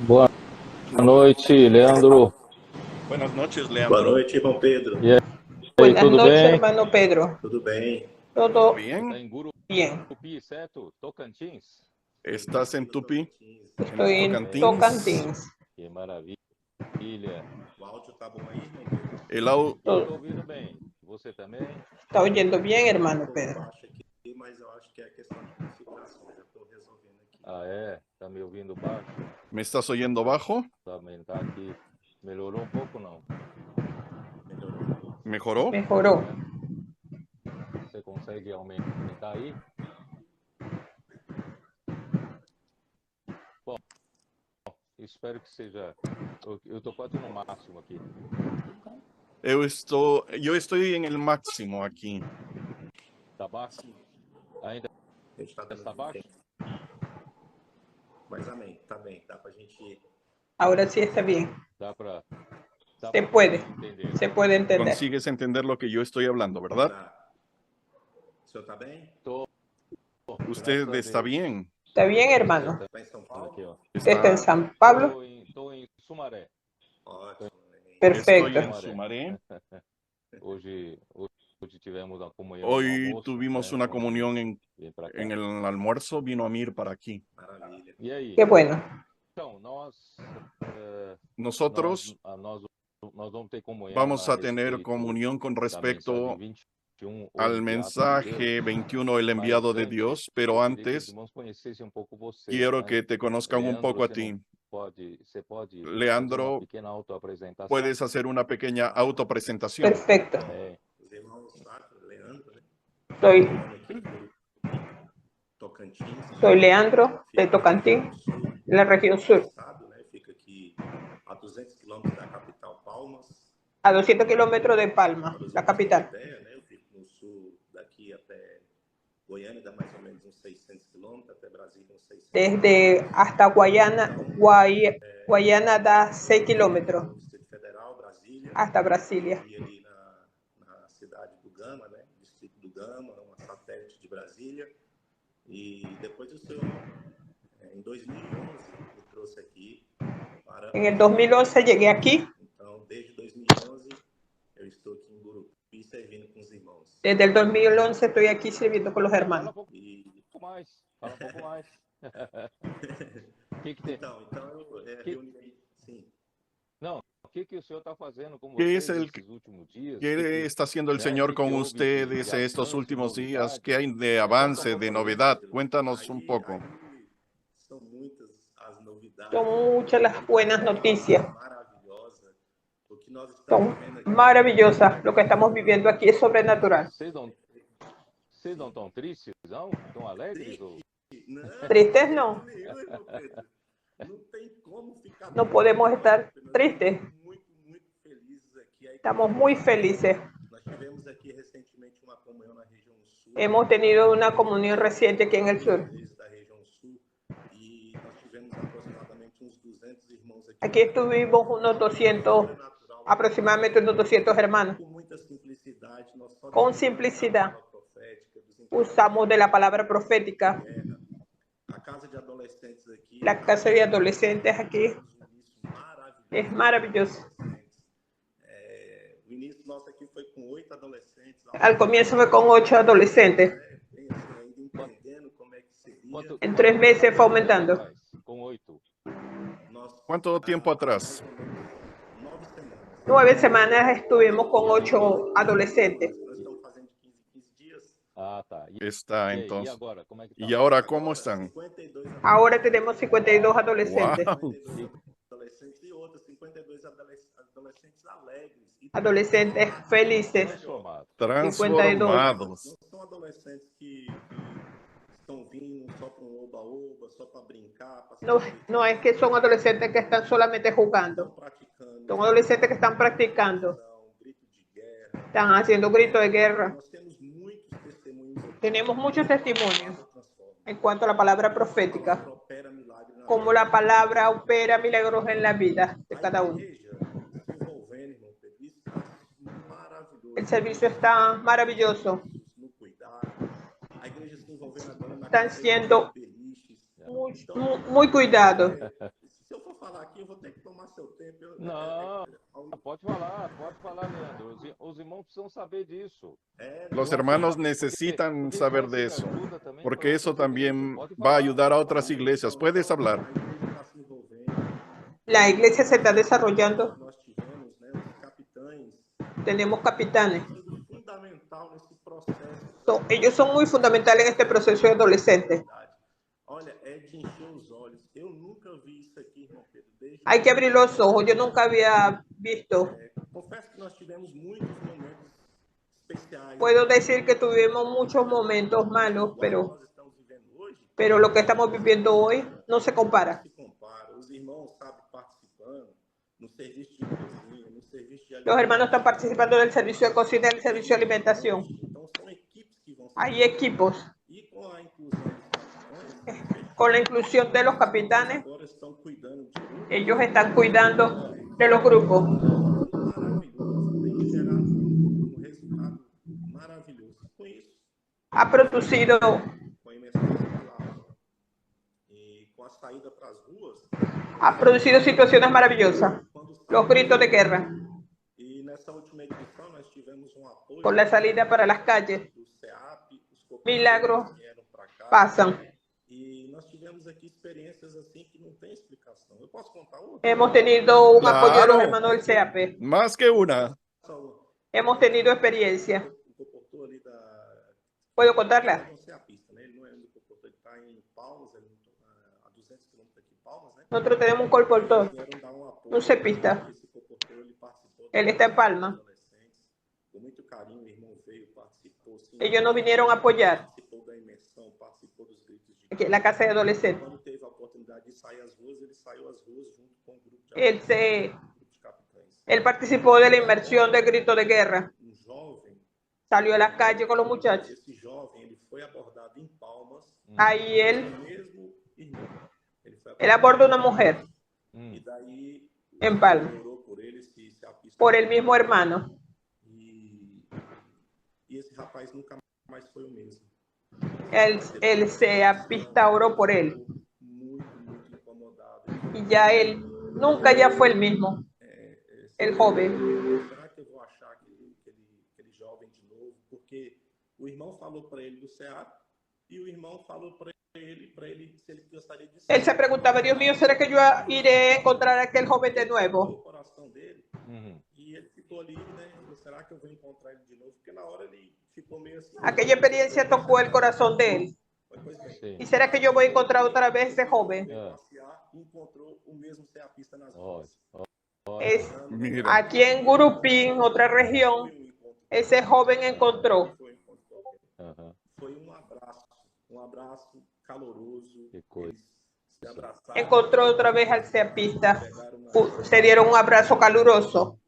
Boa noite, Leandro. Buenas noches, Boa Leandro. noite, irmão Pedro. E aí, Buenas tudo noches, bem? hermano Pedro. Tudo bem? ¿Todo Todo bien? Está em bien. Gurupi, certo? Tocantins? ¿Estás en Tupi? Estoy en Tocantins? Tocantins. Que maravilha. O áudio tá bom aí, irmão Pedro? El au- Eu estou ouvindo bem. Você também? ¿Está oyendo bien, Um hermano pouco Pedro? baixo aqui, mas eu acho que é questão de configuração. Já estou resolvendo aqui. Ah, é? Tá me ouvindo baixo? ¿Me estás oyendo bajo? Também tá aqui. Melhorou um pouco, não? Melhorou. ¿Mejoró? Mejoró. Você consegue aumentar aí? Bom, espero que seja... Eu estou quase no máximo aqui. Yo estoy en el máximo aquí. Tá baixo? Ainda A gente tá dando está baixo? Mas amém, tá bem. Dá pra gente... Ahora sí está bien. Dá para... Se puede. entender. Se puede entender. Consigues entender lo que yo estoy hablando, ¿verdad? Tá. O senhor tá bem? Tô. ¿Usted Graças a está Deus. ¿Está bien? bien, hermano? Tá em São Paulo? Aqui, ó. ¿Usted está en San Pablo? Estou em Sumaré. Ótimo. Estoy Perfecto. en Sumaré. Hoje tivemos a comunhão. Hoy almoço, tuvimos né? una comunión Vem pra cá. en el almuerzo. Vino Amir para aquí. Maravilha. E aí? Qué bueno. Então, nós Nosotros vamos ter comunhão vamos a respeito tener comunión con da respecto mensagem 21, o al enviado de mensaje Deus. 21, el Mas enviado de antes, Dios, eu pero queria que os antes irmãos conhecessem um pouco você, quiero né? que te conozcan un Leandro, poco a você ti. não você pode fazer uma Leandro, pequena autoapresentação? puedes hacer una pequeña autopresentación. Perfecto. Os irmãos sabem, Leandro, né? Soy, Falando aqui do Tocantins. soy Leandro de Tocantins, en la región sur, Estado, né? Fica aqui a 200 quilômetros da capital Palmas. a 200 kilómetros de Palma, la capital. Ideia, né? Eu fico no sul daqui até Goiânia, dá mais ou menos uns 600 quilômetros, até Brasília uns 600. Desde hasta Guayana da 6 kilómetros Distrito Federal, Brasília. hasta Brasilia. E ali na cidade do Gama, né? Distrito do Gama, uma satélite de Brasília. E depois o senhor, em 2011, me trouxe aqui para... En el 2011 llegué aquí. Então, desde 2011, eu estou aqui em Gurupi servindo com os irmãos. Desde el 2011 estoy aquí sirviendo con los Fala hermanos. um pouco mais. Fala um pouco mais. que tem? Então eu reuni... Sim. Não, o que o senhor está fazendo com ¿Qué vocês es el esses últimos dias? ¿Qué está haciendo el né, Señor que con houve ustedes de estos avanço, últimos días? novidade? ¿Qué hay de avance, de novedad? Cuéntanos un poco. São muitas as novidades. Son muchas las buenas noticias. Maravilhosa. O que nós Son estamos vendo aqui. maravillosas. Lo que estamos viviendo aquí es sobrenatural. Vocês não estão tristes, não? Estão alegres? Ou... Não, Tristes no. nenhum, irmão Pedro. Não tem como ficar. No podemos estar tristes. Muito felizes aqui. Estamos muy felices. Nós tivemos aqui recentemente uma comunhão na região sul. Hemos tenido una comunión reciente aquí en el sur. Da região sul. E nós tivemos aproximadamente uns 200 irmãos aqui. Aquí estuvimos unos 200, aproximadamente unos 200 hermanos. Com muita simplicidade. Nós só Con simplicidad profética, usamos de la palabra profética. a casa de adolescentes aqui. La casa de adolescentes aquí es maravilloso. O início nosso aqui foi com 8 adolescentes. Al comienzo fue con 8 adolescentes. Entendendo como é que seria. En 3 meses fue aumentando. Com 8. ¿Cuánto tiempo atrás? 9 semanas estuvimos con 8 adolescentes. Nós estamos fazendo de 15 dias. Ah, tá. Está E entonces. agora, como é que tá? ¿Y ahora cómo están? 52 Ahora tenemos 52 adolescentes. Wow. adolescentes e outros 52 adolescentes alegres. Adolescentes felices. Transformados. Não são adolescentes que estão vindo só para um oba-oba, só para brincar. No es que son adolescentes que están solamente jugando. Son adolescentes que están practicando. Grito de guerra. Están haciendo gritos de guerra. Nós temos muitos testemunhos. Tenemos muchos testimonios en cuanto a la palabra profética. Opera milagre na Como la palabra opera milagros en la vida de cada uno. El servicio está maravilloso. Están siendo muy cuidados. Não, pode falar, Leandro. Os irmãos precisam saber disso. Los hermanos necesitan saber de eso, porque eso también va a ayudar a otras iglesias. Puedes hablar. La iglesia se está desarrollando. Tenemos capitanes. Ellos son muy fundamentales en este proceso de adolescentes. Hay que abrir los ojos. Yo nunca había visto. Puedo decir que tuvimos muchos momentos malos, pero lo que estamos viviendo hoy no se compara. Los hermanos están participando del servicio de cocina y del servicio de alimentación. Hay equipos. Con la inclusión de los capitanes, ellos están cuidando de los grupos. Ha producido situaciones maravillosas. Los gritos de guerra. Con la salida para las calles, milagros pasan. Hemos tenido un apoyo de los hermanos del CAP. Más que una. Hemos tenido experiencia. ¿Puedo contarla? Nosotros tenemos un colportor, un cepista. Él está en Palma. Ellos nos vinieron a apoyar. Aquí en la casa de adolescentes. Él participó de la inmersión de grito de guerra. Salió a la calle con los muchachos. Ahí él abordó a una mujer en Palma por el mismo hermano. Él se apistó por él. Y ya él nunca ya fue el mismo. El joven. Él se preguntaba, Dios mío, ¿será que yo iré a encontrar a aquel joven de nuevo? Aquella experiencia tocó el corazón de él. ¿Y será que yo voy a encontrar otra vez ese joven? Aquí en Gurupín, otra región, ese joven encontró. Encontró otra vez al CAPista. Se dieron un abrazo caluroso.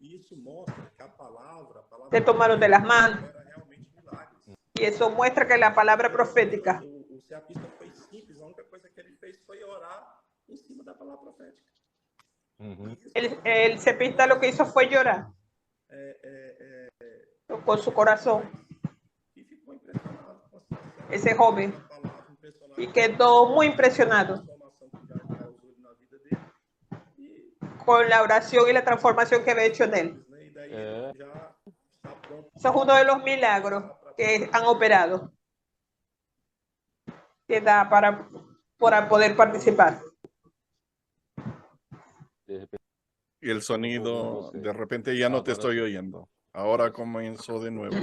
Se tomaron de las manos. Y eso muestra que la palabra profética. El cepista lo que hizo fue llorar con su corazón. Ese joven. Y quedó muy impresionado con la oración y la transformación que había hecho en él. Eso es uno de los milagros que han operado, que da para poder participar. Y el sonido, de repente ya no te estoy oyendo. Ahora comenzó de nuevo.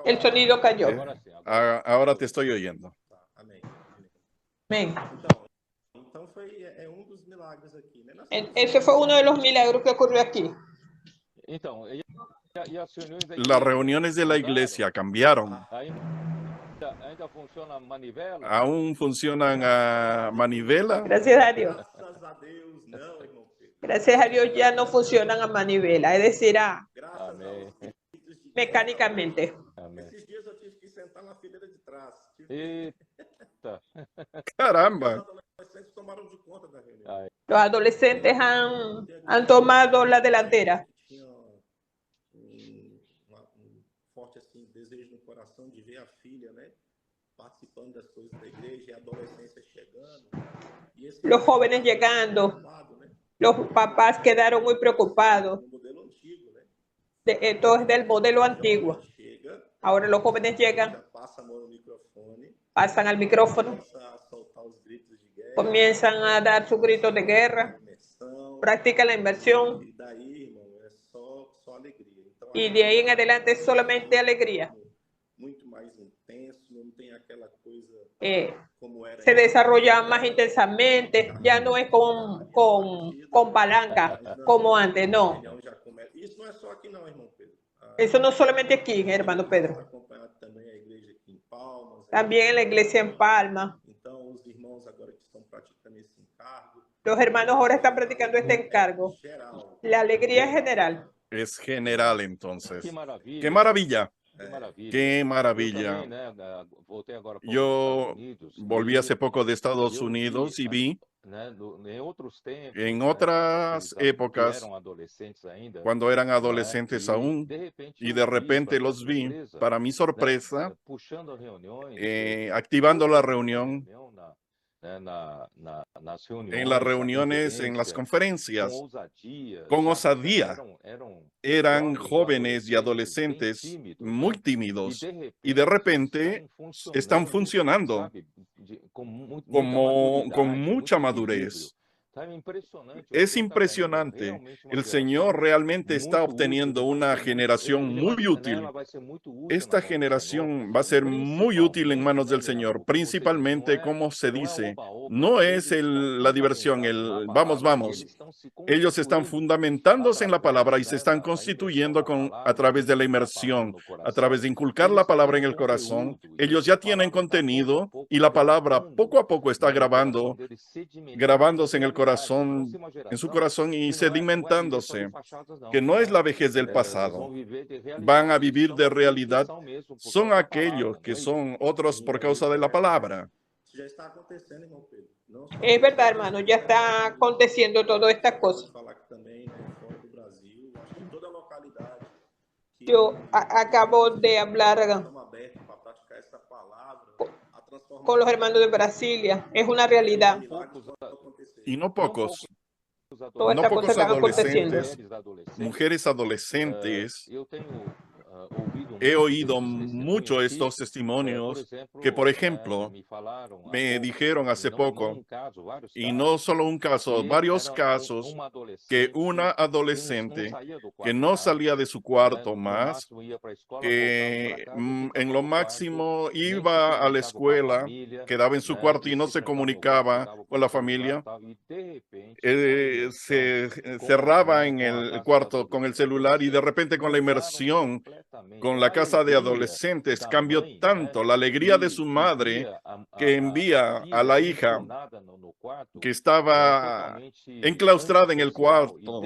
El sonido cayó. Ahora te estoy oyendo. Amén. Ese fue uno de los milagros que ocurrió aquí. Las reuniones de la iglesia cambiaron. ¿Aún funcionan a manivela? Gracias a Dios. Gracias a Dios ya no funcionan a manivela, es decir, mecánicamente. Caramba. Los adolescentes han tomado la delantera. los jóvenes llegando, los papás quedaron muy preocupados. Esto es del modelo antiguo. Ahora los jóvenes llegan, pasan al micrófono, comienzan a dar sus gritos de guerra, practican la inversión y de ahí en adelante es solamente alegría. Se desarrolla más intensamente, ya no es con palanca como antes, no. Eso no solamente aquí, hermano Pedro. También en la iglesia en Palma. Los hermanos ahora están practicando este encargo. La alegría es general. Es general, entonces. ¡Qué maravilla! ¡Qué maravilla! Yo volví hace poco de Estados Unidos y vi en otras épocas, cuando eran adolescentes aún, y de repente los vi, para mi sorpresa, activando la reunión, en las reuniones, en las conferencias, con osadía. Eran jóvenes y adolescentes muy tímidos y de repente están funcionando con mucha madurez. Es impresionante. El Señor realmente está obteniendo una generación muy útil. Esta generación va a ser muy útil en manos del Señor, principalmente, como se dice, no es la diversión, el vamos, vamos. Ellos están fundamentándose en la palabra y se están constituyendo a través de la inmersión, a través de inculcar la palabra en el corazón. Ellos ya tienen contenido y la palabra poco a poco está grabándose en el corazón, en su corazón y sedimentándose, que no es la vejez del pasado. Van a vivir de realidad. Son aquellos que son otros por causa de la palabra. Es verdad, hermano, ya está aconteciendo todas estas cosas. Yo acabo de hablar con los hermanos de Brasilia. Es una realidad. Y no pocos. Todas estas cosas están aconteciendo. Mujeres adolescentes. He oído mucho estos testimonios que, por ejemplo, me dijeron hace poco, y no solo un caso, varios casos, que una adolescente que no salía de su cuarto más, que en lo máximo iba a la escuela, quedaba en su cuarto y no se comunicaba con la familia, se cerraba en el cuarto con el celular y de repente con la inmersión, con la casa de adolescentes, cambió tanto la alegría de su madre que envía a la hija que estaba enclaustrada en el cuarto,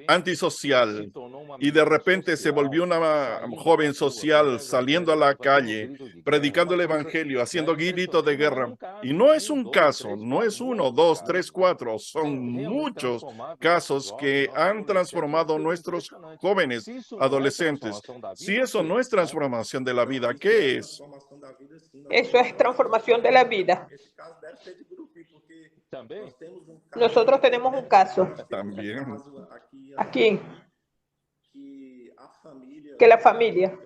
antisocial, y de repente se volvió una joven social saliendo a la calle, predicando el evangelio, haciendo gritos de guerra. Y no es un caso, no es uno, dos, tres, cuatro, son muchos casos que han transformado nuestros jóvenes adolescentes. Si eso no es transformación de la vida, ¿qué es? Eso es transformación de la vida. Nosotros tenemos un caso también aquí, que la familia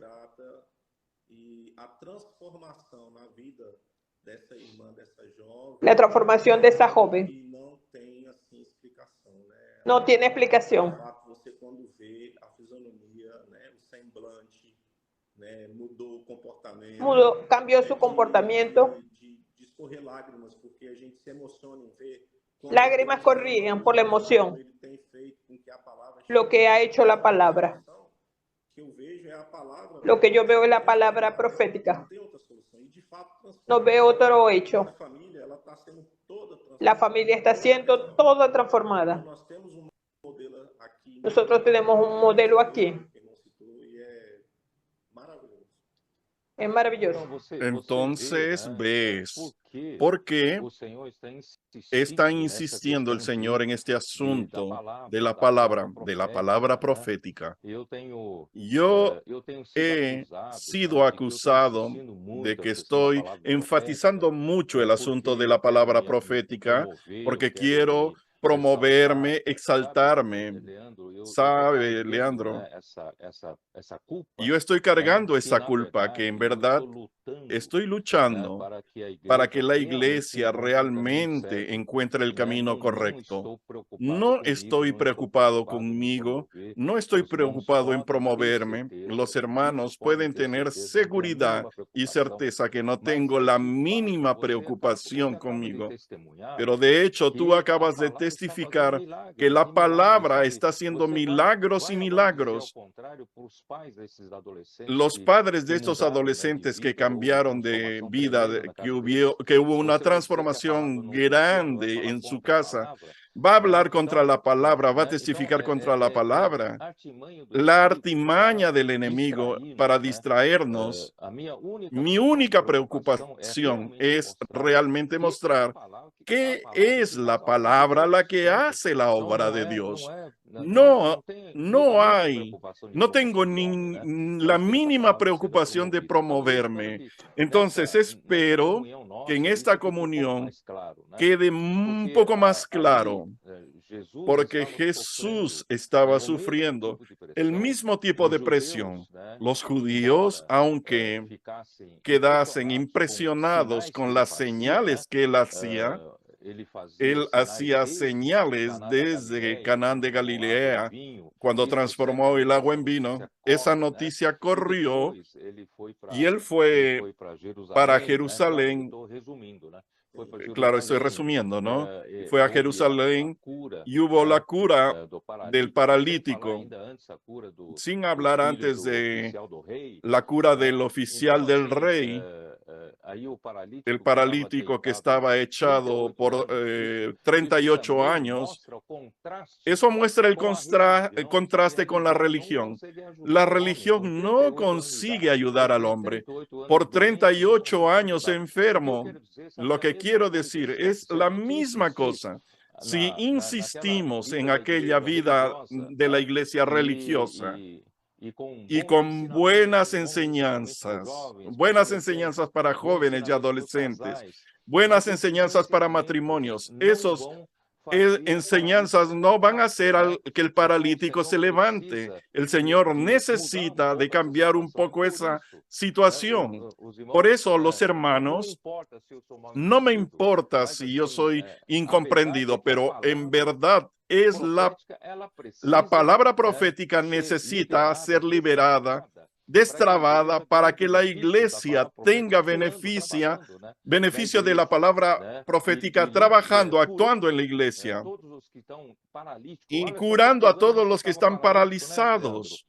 la transformación de esa joven no tiene explicación. Cambió su comportamiento. Lágrimas corrían por la emoción. Lo que ha hecho la palabra. Lo que yo veo es la palabra profética. No veo otro hecho. La familia está siendo toda transformada. Nosotros tenemos un modelo aquí. Es maravilloso. Entonces ves por qué está insistiendo el Señor en este asunto de la palabra profética. Yo he sido acusado de que estoy enfatizando mucho el asunto de la palabra profética porque quiero promoverme, exaltarme. ¿Sabe, Leandro? Yo estoy cargando esa culpa que en verdad estoy luchando para que la iglesia realmente encuentre el camino correcto. No estoy preocupado conmigo, no estoy preocupado en promoverme. Los hermanos pueden tener seguridad y certeza que no tengo la mínima preocupación conmigo. Pero de hecho, tú acabas de testificar que la palabra está haciendo milagros y milagros. Los padres de estos adolescentes que cambiaron de vida, que hubo una transformación grande en su casa, va a hablar contra la palabra, va a testificar contra la palabra. La artimaña del enemigo para distraernos. Mi única preocupación es realmente mostrar que es la palabra la que hace la obra de Dios. No tengo ni la mínima preocupación de promoverme. Entonces espero que en esta comunión quede un poco más claro, porque Jesús estaba sufriendo el mismo tipo de presión. Los judíos, aunque quedasen impresionados con las señales que él hacía señales desde Canaán de Galilea, cuando transformó el agua en vino. Esa noticia corrió y él fue para Jerusalén. Claro, estoy resumiendo, ¿no? Fue a Jerusalén y hubo la cura del paralítico, sin hablar antes de la cura del oficial del rey, el paralítico que estaba echado por 38 años. Eso muestra el contraste con la religión. La religión no consigue ayudar al hombre. Por 38 años enfermo. Lo que quiero decir es la misma cosa. Si insistimos en aquella vida de la iglesia religiosa y con buenas enseñanzas para jóvenes y adolescentes, buenas enseñanzas para matrimonios, esos enseñanzas no van a hacer que el paralítico se levante. El Señor necesita de cambiar un poco esa situación. Por eso, los hermanos, no me importa si yo soy incomprendido, pero en verdad es la palabra profética necesita ser liberada, destrabada, para que la iglesia tenga beneficio de la palabra profética, trabajando, actuando en la iglesia y curando a todos los que están paralizados.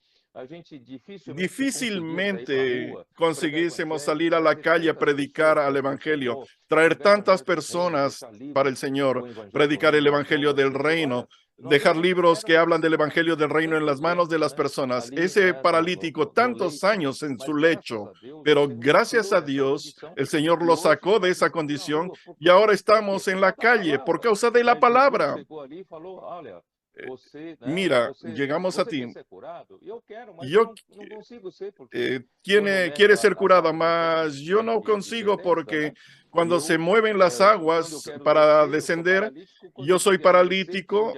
Difícilmente conseguísemos salir a la calle a predicar al evangelio, traer tantas personas para el Señor, predicar el evangelio del reino, dejar libros que hablan del evangelio del reino en las manos de las personas. Ese paralítico, tantos años en su lecho, pero gracias a Dios, el Señor lo sacó de esa condición y ahora estamos en la calle por causa de la palabra. Mira, llegamos a ti. Quiere ser curada, mas yo no consigo, porque cuando se mueven las aguas para descender, yo soy paralítico,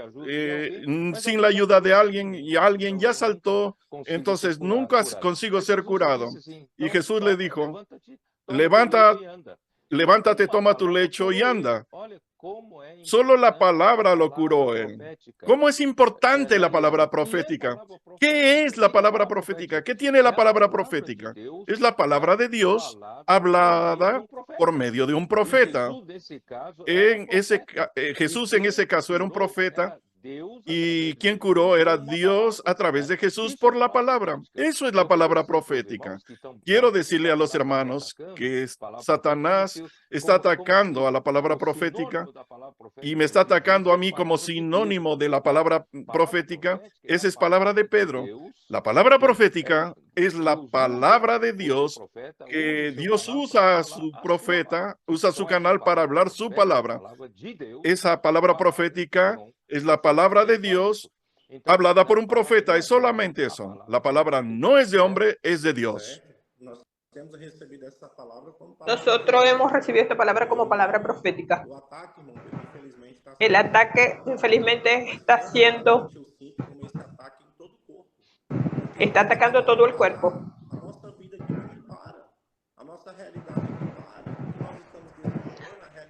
sin la ayuda de alguien, y alguien ya saltó, entonces nunca consigo ser curado. Y Jesús le dijo, levántate, toma tu lecho y anda. Solo la palabra lo curó él. ¿Cómo es importante la palabra profética? ¿Qué es la palabra profética? ¿Qué tiene la palabra profética? Es la palabra de Dios hablada por medio de un profeta. Jesús en ese caso era un profeta Y quien curó era Dios a través de Jesús por la palabra. Eso es la palabra profética. Quiero decirle a los hermanos que Satanás está atacando a la palabra profética y me está atacando a mí como sinónimo de la palabra profética. Esa es palabra de Pedro. La palabra profética es la palabra de Dios, que Dios usa a su profeta, usa su canal para hablar su palabra. Esa palabra profética es la palabra de Dios hablada por un profeta. Es solamente eso. La palabra no es de hombre, es de Dios. Nosotros hemos recibido esta palabra como palabra profética. El ataque, infelizmente, está atacando todo el cuerpo.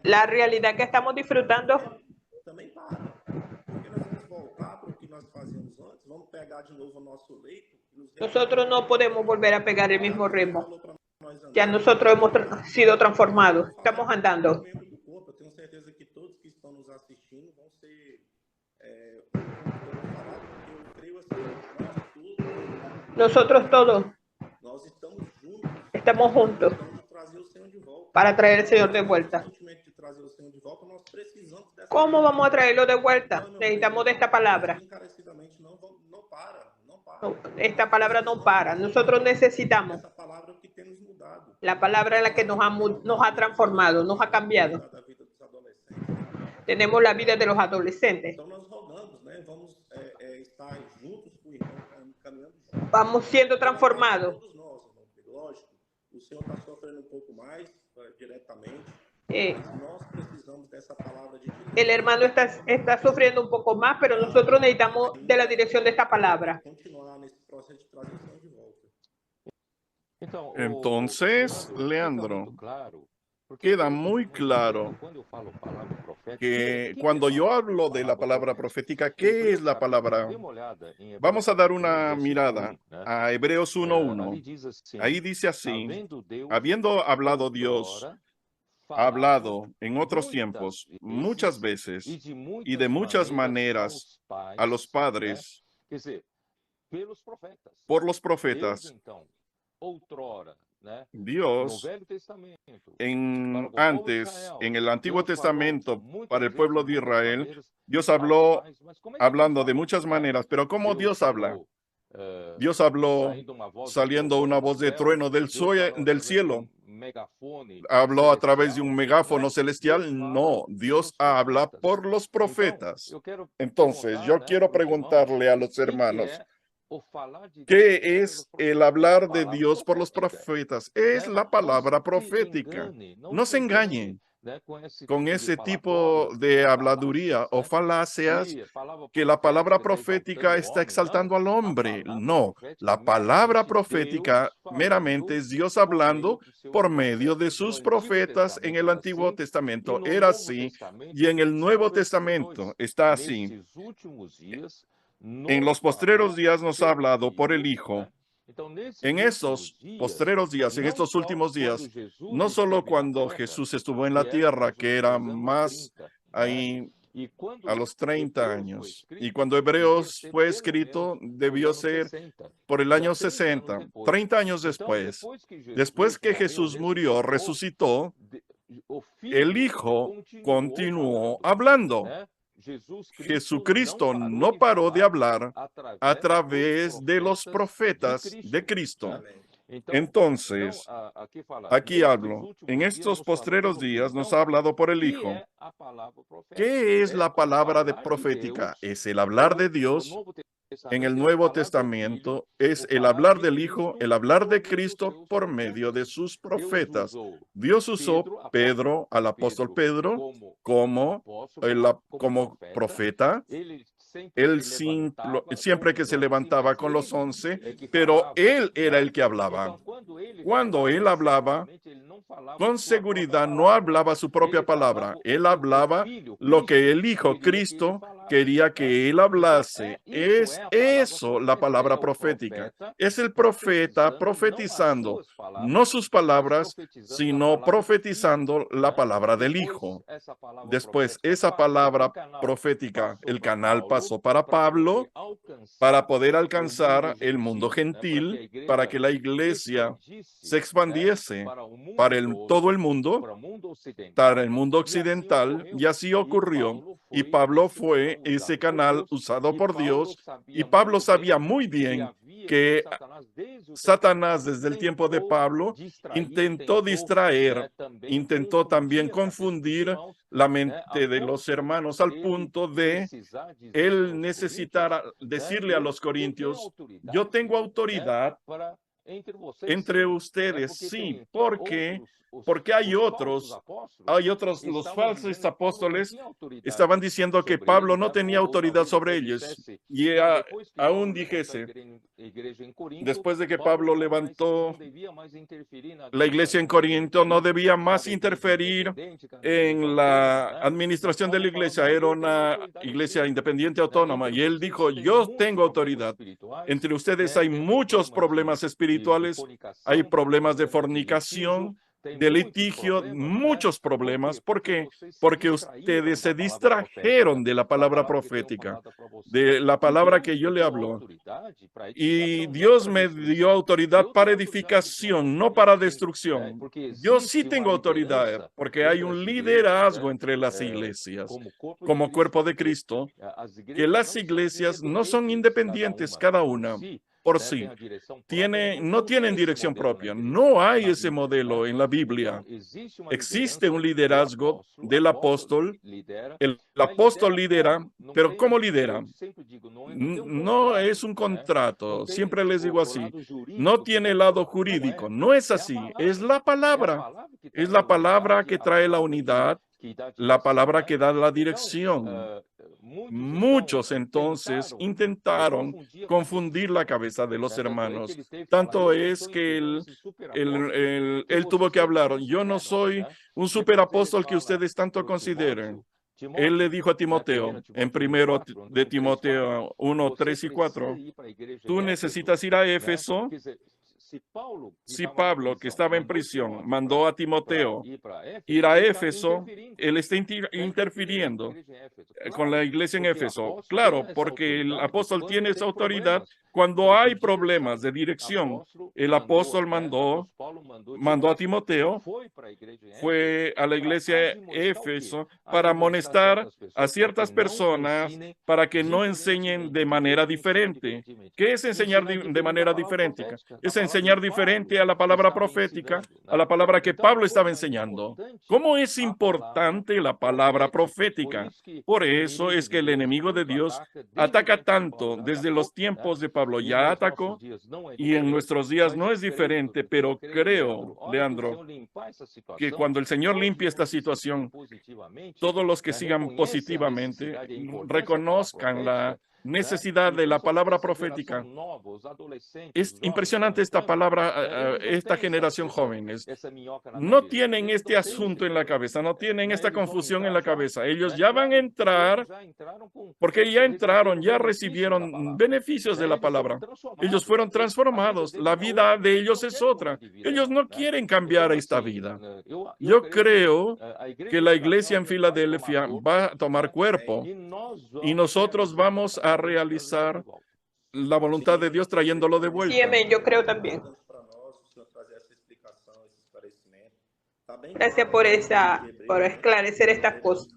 La realidad que estamos disfrutando nosotros no podemos volver a pegar el mismo ritmo. Ya nosotros hemos sido transformados. Estamos andando. Nosotros todos estamos juntos para traer al Señor de vuelta. ¿Cómo vamos a traerlo de vuelta? Necesitamos de esta palabra. Esta palabra no para. Nosotros necesitamos la palabra en la que nos ha transformado, nos ha cambiado. Tenemos la vida de los adolescentes. Vamos siendo transformados. El hermano está sufriendo un poco más, pero nosotros necesitamos de la dirección de esta palabra. Entonces, Leandro, queda muy claro que cuando yo hablo de la palabra profética, ¿qué es la palabra? Vamos a dar una mirada a Hebreos 1:1. Ahí dice así: habiendo hablado Dios, ha hablado en otros tiempos muchas veces y de muchas maneras a los padres por los profetas. Dios antes, en el Antiguo Testamento, para el pueblo de Israel, Dios habló hablando de muchas maneras. Pero ¿cómo Dios habla? Dios habló saliendo una voz de trueno del cielo. ¿Habló a través de un megáfono celestial? No, Dios habla por los profetas. Entonces, yo quiero preguntarle a los hermanos, ¿qué es el hablar de Dios por los profetas? Es la palabra profética. No se engañen con ese tipo de habladuría o falacias que la palabra profética está exaltando al hombre. No, la palabra profética meramente es Dios hablando por medio de sus profetas en el Antiguo Testamento. Era así, y en el Nuevo Testamento está así. En los postreros días nos ha hablado por el Hijo. En esos postreros días, en estos últimos días, no solo cuando Jesús estuvo en la tierra, que era más ahí a los 30 años, y cuando Hebreos fue escrito, debió ser por el año 60, 30 años después que Jesús murió, resucitó, el Hijo continuó hablando. Jesucristo no paró de hablar a través de los profetas de Cristo. Entonces, aquí hablo, en estos postreros días nos ha hablado por el Hijo. ¿Qué es la palabra de profética? Es el hablar de Dios en el Nuevo Testamento, es el hablar del Hijo, el hablar de Cristo por medio de sus profetas. Dios usó Pedro, al apóstol Pedro, como profeta. Él siempre que se levantaba con los 11, pero él era el que hablaba. Cuando él hablaba, con seguridad no hablaba su propia palabra. Él hablaba lo que el Hijo Cristo quería que él hablase. Es eso la palabra profética. Es el profeta profetizando, no sus palabras, sino profetizando la palabra del Hijo. Después, esa palabra profética, el canal pasó para Pablo, para poder alcanzar el mundo gentil, para que la iglesia se expandiese para todo el mundo, para el mundo occidental, y así ocurrió. Y Pablo fue ese canal usado por Dios, y Pablo sabía muy bien que Satanás desde el tiempo de Pablo intentó distraer, intentó también confundir la mente de los hermanos al punto de él necesitar decirle a los corintios: yo tengo autoridad entre ustedes, sí, porque hay otros, los falsos apóstoles estaban diciendo que Pablo no tenía autoridad sobre ellos. Y aún dijese, después de que Pablo levantó la iglesia en Corinto, no debía más interferir en la administración de la iglesia. Era una iglesia independiente autónoma. Y él dijo: yo tengo autoridad. Entre ustedes hay muchos problemas espirituales, hay problemas de fornicación, de litigio, muchos problemas. ¿Por qué? Porque ustedes se distrajeron de la palabra profética, de la palabra que yo le hablo. Y Dios me dio autoridad para edificación, no para destrucción. Yo sí tengo autoridad, porque hay un liderazgo entre las iglesias, como cuerpo de Cristo, que las iglesias no son independientes cada una por sí. No tienen dirección propia. No hay ese modelo en la Biblia. Existe un liderazgo del apóstol. El apóstol lidera, pero ¿cómo lidera? No es un contrato. Siempre les digo así. No tiene el lado jurídico. No es así. Es la palabra. Es la palabra que trae la unidad, la palabra que da la dirección. Muchos entonces intentaron confundir la cabeza de los hermanos. Tanto es que él tuvo que hablar: yo no soy un superapóstol que ustedes tanto consideren. Él le dijo a Timoteo, en primero de Timoteo 1, 3 y 4, tú necesitas ir a Éfeso. Si Pablo, que estaba en prisión, mandó a Timoteo ir a Éfeso, él está interfiriendo con la iglesia en Éfeso. Claro, porque el apóstol tiene esa autoridad cuando hay problemas de dirección. El apóstol mandó a Timoteo, fue a la iglesia de Éfeso para amonestar a ciertas personas para que no enseñen de manera diferente. ¿Qué es enseñar de manera diferente? Es enseñar diferente a la palabra profética, a la palabra que Pablo estaba enseñando. ¿Cómo es importante la palabra profética? Por eso es que el enemigo de Dios ataca tanto. Desde los tiempos de Pablo ya atacó, y en nuestros días no es diferente, pero creo, Leandro, que cuando el Señor limpie esta situación, todos los que sigan positivamente reconozcan la necesidad de la palabra profética. Es impresionante esta palabra. Esta generación jóvenes no tienen este asunto en la cabeza, no tienen esta confusión en la cabeza. Ellos ya van a entrar porque ya entraron, ya recibieron beneficios de la palabra. Ellos fueron transformados. La vida de ellos es otra. Ellos no quieren cambiar esta vida. Yo creo que la iglesia en Filadelfia va a tomar cuerpo y nosotros vamos a realizar la voluntad de Dios trayéndolo de vuelta. Sí, amén, yo creo también. Gracias por esclarecer estas cosas.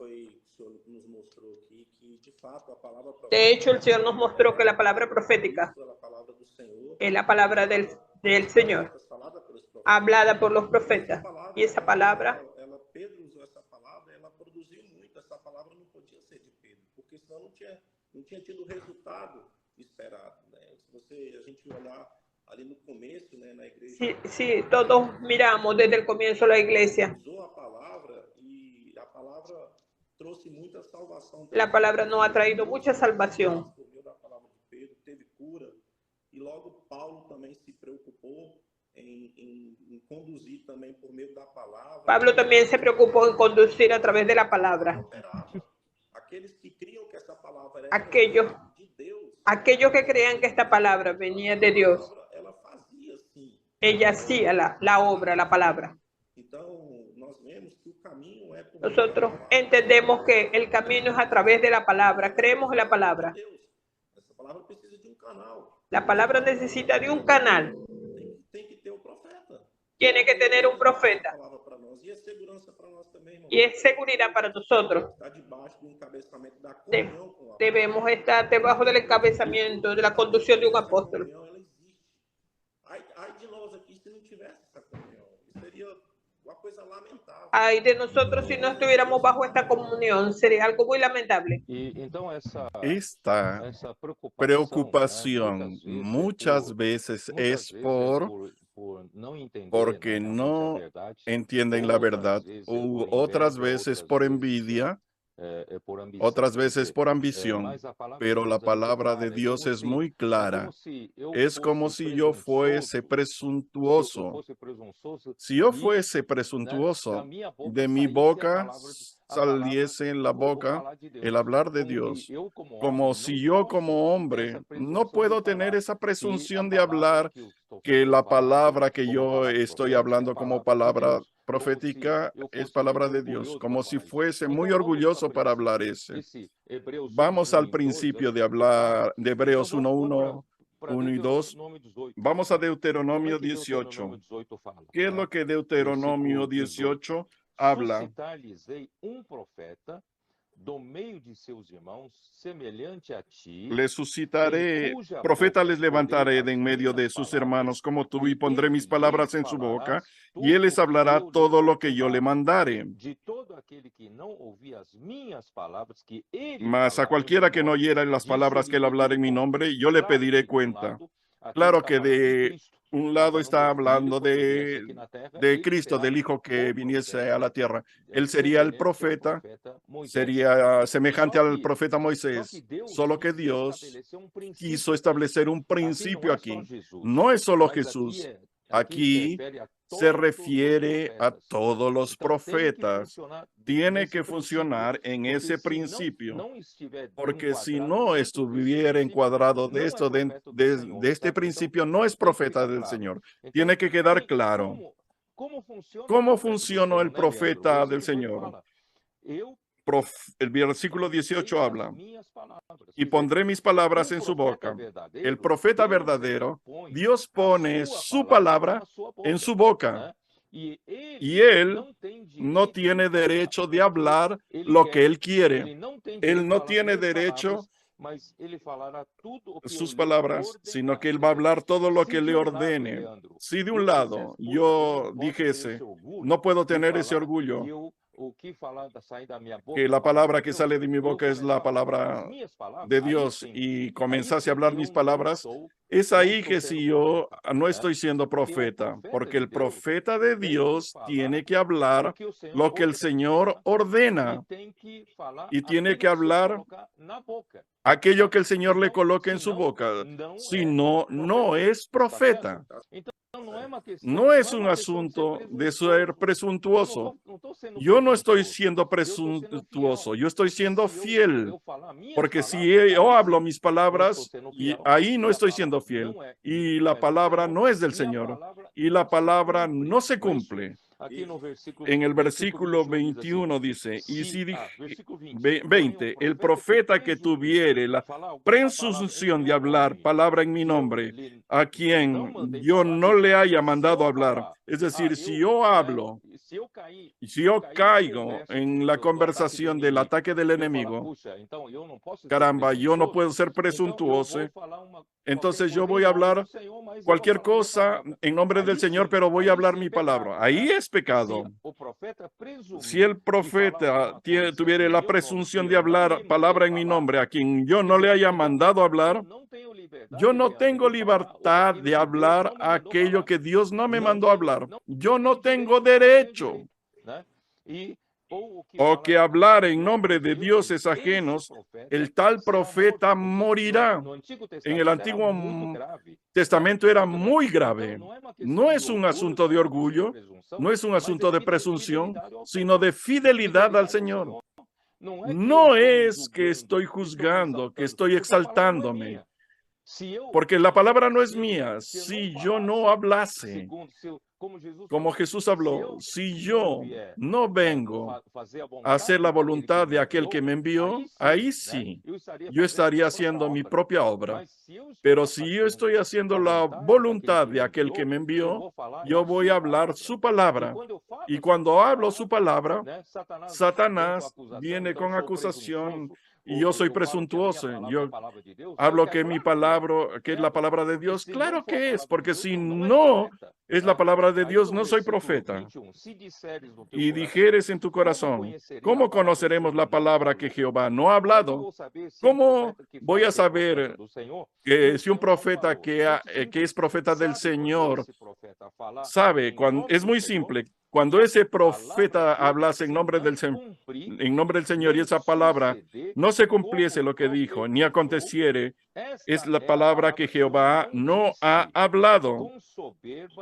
De hecho, el Señor nos mostró que la palabra profética es la palabra del Señor, hablada por los profetas. Y esa palabra, Pedro usou essa palavra, ela produziu muito. Essa palavra não podia ser de Pedro, porque senão não tinha tido o resultado esperado, né? Se a gente olhar ali no começo, né, na igreja. Sí, todos miramos desde el comienzo la iglesia. Usou a palavra e a palavra trouxe muita salvação. La palabra nos ha traído mucha salvación. Por meio da palavra de Pedro teve cura e logo Paulo também se preocupou em conduzir também por meio da palavra. Pablo también se preocupó en conducir a través de la palabra. Aqueles que criam que essa palavra aquellos que creían que esta palabra venía de Dios, ella hacía la obra, la palabra. Nosotros entendemos que el camino es a través de la palabra, creemos en la palabra. La palabra necesita de un canal. Tiene que tener un profeta. Y es seguridad para nosotros. Debemos estar debajo del encabezamiento, de la conducción de un apóstol. Ay de nosotros si no estuviéramos bajo esta comunión, sería algo muy lamentable. Esta preocupación muchas veces es porque no entienden la verdad, u otras veces por envidia, otras veces por ambición, pero la palabra de Dios es muy clara. Es como si yo fuese presuntuoso. Si yo fuese presuntuoso, de mi boca saliese en la boca el hablar de Dios, como si yo como hombre no puedo tener esa presunción de hablar que la palabra que yo estoy hablando como palabra profética es palabra de Dios, como si fuese muy orgulloso para hablar ese. Vamos al principio de hablar de Hebreos 1:1, 1 y 2. Vamos a Deuteronomio 18. ¿Qué es lo que Deuteronomio 18 habla? Les suscitaré, profeta les levantaré de en medio de sus hermanos como tú, y pondré mis palabras en su boca, y él les hablará todo lo que yo le mandare. Mas a cualquiera que no oyera las palabras que él hablara en mi nombre, yo le pediré cuenta. Claro que de un lado está hablando de Cristo, del Hijo que viniese a la tierra. Él sería el profeta, sería semejante al profeta Moisés, solo que Dios quiso establecer un principio aquí. No es solo Jesús. Aquí se refiere a todos los profetas. Tiene que funcionar en ese principio, porque si no estuviera encuadrado de esto, de este principio, no es profeta del Señor. Tiene que quedar claro. ¿Cómo funcionó el profeta del Señor? El versículo 18 habla, y pondré mis palabras en su boca. El profeta verdadero, Dios pone su palabra en su boca, y él no tiene derecho de hablar lo que él quiere. Él no tiene derecho sus palabras, sino que él va a hablar todo lo que le ordene. Si de un lado yo dijese, no puedo tener ese orgullo, que la palabra que sale de mi boca es la palabra de Dios, y comenzase a hablar mis palabras, es ahí que si yo no estoy siendo profeta, porque el profeta de Dios tiene que hablar lo que el Señor ordena, y tiene que hablar aquello que el Señor le coloque en su boca. Si no, no es profeta. No es un asunto de ser presuntuoso. Yo no estoy siendo presuntuoso, yo estoy siendo fiel, porque si yo hablo mis palabras, y ahí no estoy siendo fiel, y la palabra no es del Señor, y la palabra no se cumple. En el versículo 21 dice, y si 20, el profeta que tuviere la presunción de hablar palabra en mi nombre, a quien yo no le haya mandado hablar, es decir, si yo hablo, si yo caigo en la conversación del ataque del enemigo, caramba, yo no puedo ser presuntuoso, entonces yo voy a hablar cualquier cosa en nombre del Señor, pero voy a hablar mi palabra. Ahí es pecado. Si el profeta tuviera la presunción de hablar palabra en mi nombre, a quien yo no le haya mandado hablar, yo no tengo libertad de hablar aquello que Dios no me mandó hablar. Yo no tengo derecho. O que hablar en nombre de dioses ajenos, el tal profeta morirá. En el Antiguo Testamento era muy grave. No es un asunto de orgullo, no es un asunto de presunción, sino de fidelidad al Señor. No es que estoy juzgando, que estoy exaltándome, porque la palabra no es mía. Si yo no hablase, como Jesús habló, si yo no vengo a hacer la voluntad de aquel que me envió, ahí sí, yo estaría haciendo mi propia obra. Pero si yo estoy haciendo la voluntad de aquel que me envió, yo voy a hablar su palabra. Y cuando hablo su palabra, Satanás viene con acusación. Y yo soy presuntuoso. Yo hablo que mi palabra, que es la palabra de Dios. Claro que es, porque si no es la palabra de Dios, no soy profeta. Y dijeres en tu corazón, ¿cómo conoceremos la palabra que Jehová no ha hablado? ¿Cómo voy a saber que si un profeta que es profeta del Señor sabe? Es muy simple. Cuando ese profeta hablase en nombre del Señor y esa palabra no se cumpliese lo que dijo, ni aconteciere, es la palabra que Jehová no ha hablado.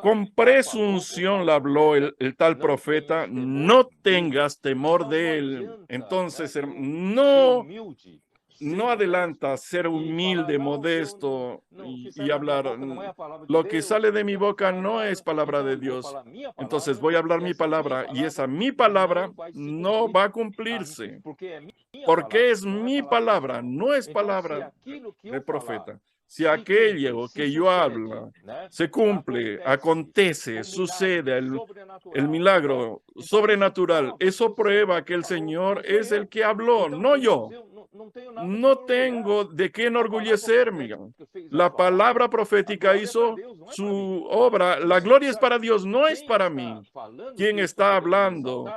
Con presunción la habló el tal profeta, no tengas temor de él. Entonces, no adelanta ser humilde, modesto y hablar. Lo que sale de mi boca no es palabra de Dios. Entonces voy a hablar mi palabra y esa mi palabra no va a cumplirse. Porque es mi palabra, no es palabra del profeta. Si aquello que yo hablo se cumple, acontece, sucede, el milagro sobrenatural, eso prueba que el Señor es el que habló, no yo. No tengo de qué enorgullecerme. La palabra profética hizo su obra. La gloria es para Dios, no es para mí. ¿Quién está hablando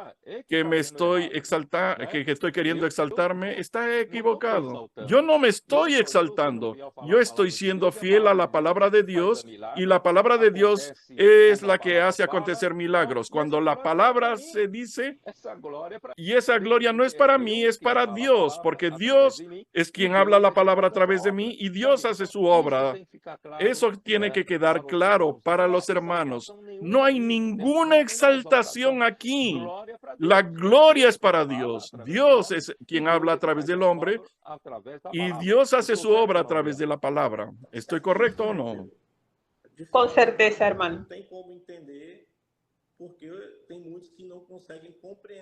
que me estoy exaltando, que estoy queriendo exaltarme? Está equivocado. Yo no me estoy exaltando. Yo estoy siendo fiel a la palabra de Dios y la palabra de Dios es la que hace acontecer milagros. Cuando la palabra se dice, y esa gloria no es para mí, es para Dios, porque Dios es quien habla la palabra a través de mí y Dios hace su obra. Eso tiene que quedar claro para los hermanos. No hay ninguna exaltación aquí. La gloria es para Dios. Dios es quien habla a través del hombre y Dios hace su obra a través de la palabra. ¿Estoy correcto o no? Con certeza, hermano.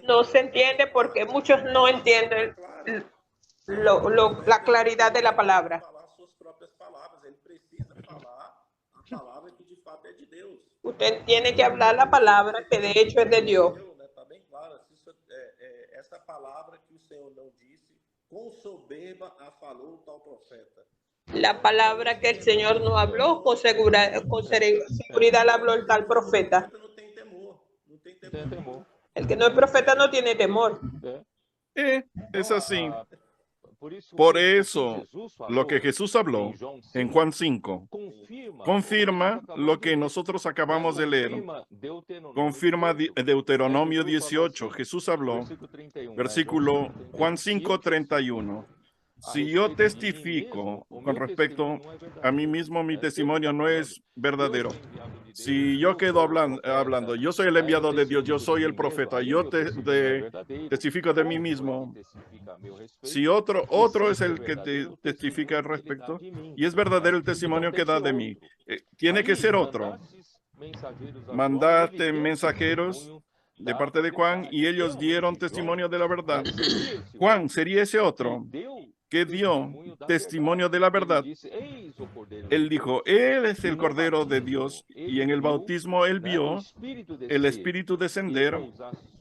No se entiende porque muchos no entienden la claridad de la palabra. Usted tiene que hablar la palabra que de hecho es de Dios. Essa palavra que o Senhor não disse, com soberba a falou tal profeta. La palabra que el Señor no habló, con seguridad la habló el tal profeta. El que no es profeta no tiene temor. Es así. Por eso, lo que Jesús habló en Juan 5 confirma lo que nosotros acabamos de leer. Confirma Deuteronomio 18. Jesús habló, versículo Juan 5:31. Si yo testifico con respecto a mí mismo, mi testimonio no es verdadero. Si yo quedo hablando, yo soy el enviado de Dios, yo soy el profeta, yo testifico de mí mismo. Si otro es el que te testifica al respecto, y es verdadero el testimonio que da de mí, tiene que ser otro. Mandaste mensajeros de parte de Juan y ellos dieron testimonio de la verdad. Juan sería ese otro que dio testimonio de la verdad. Él dijo, Él es el Cordero de Dios, y en el bautismo Él vio el Espíritu descender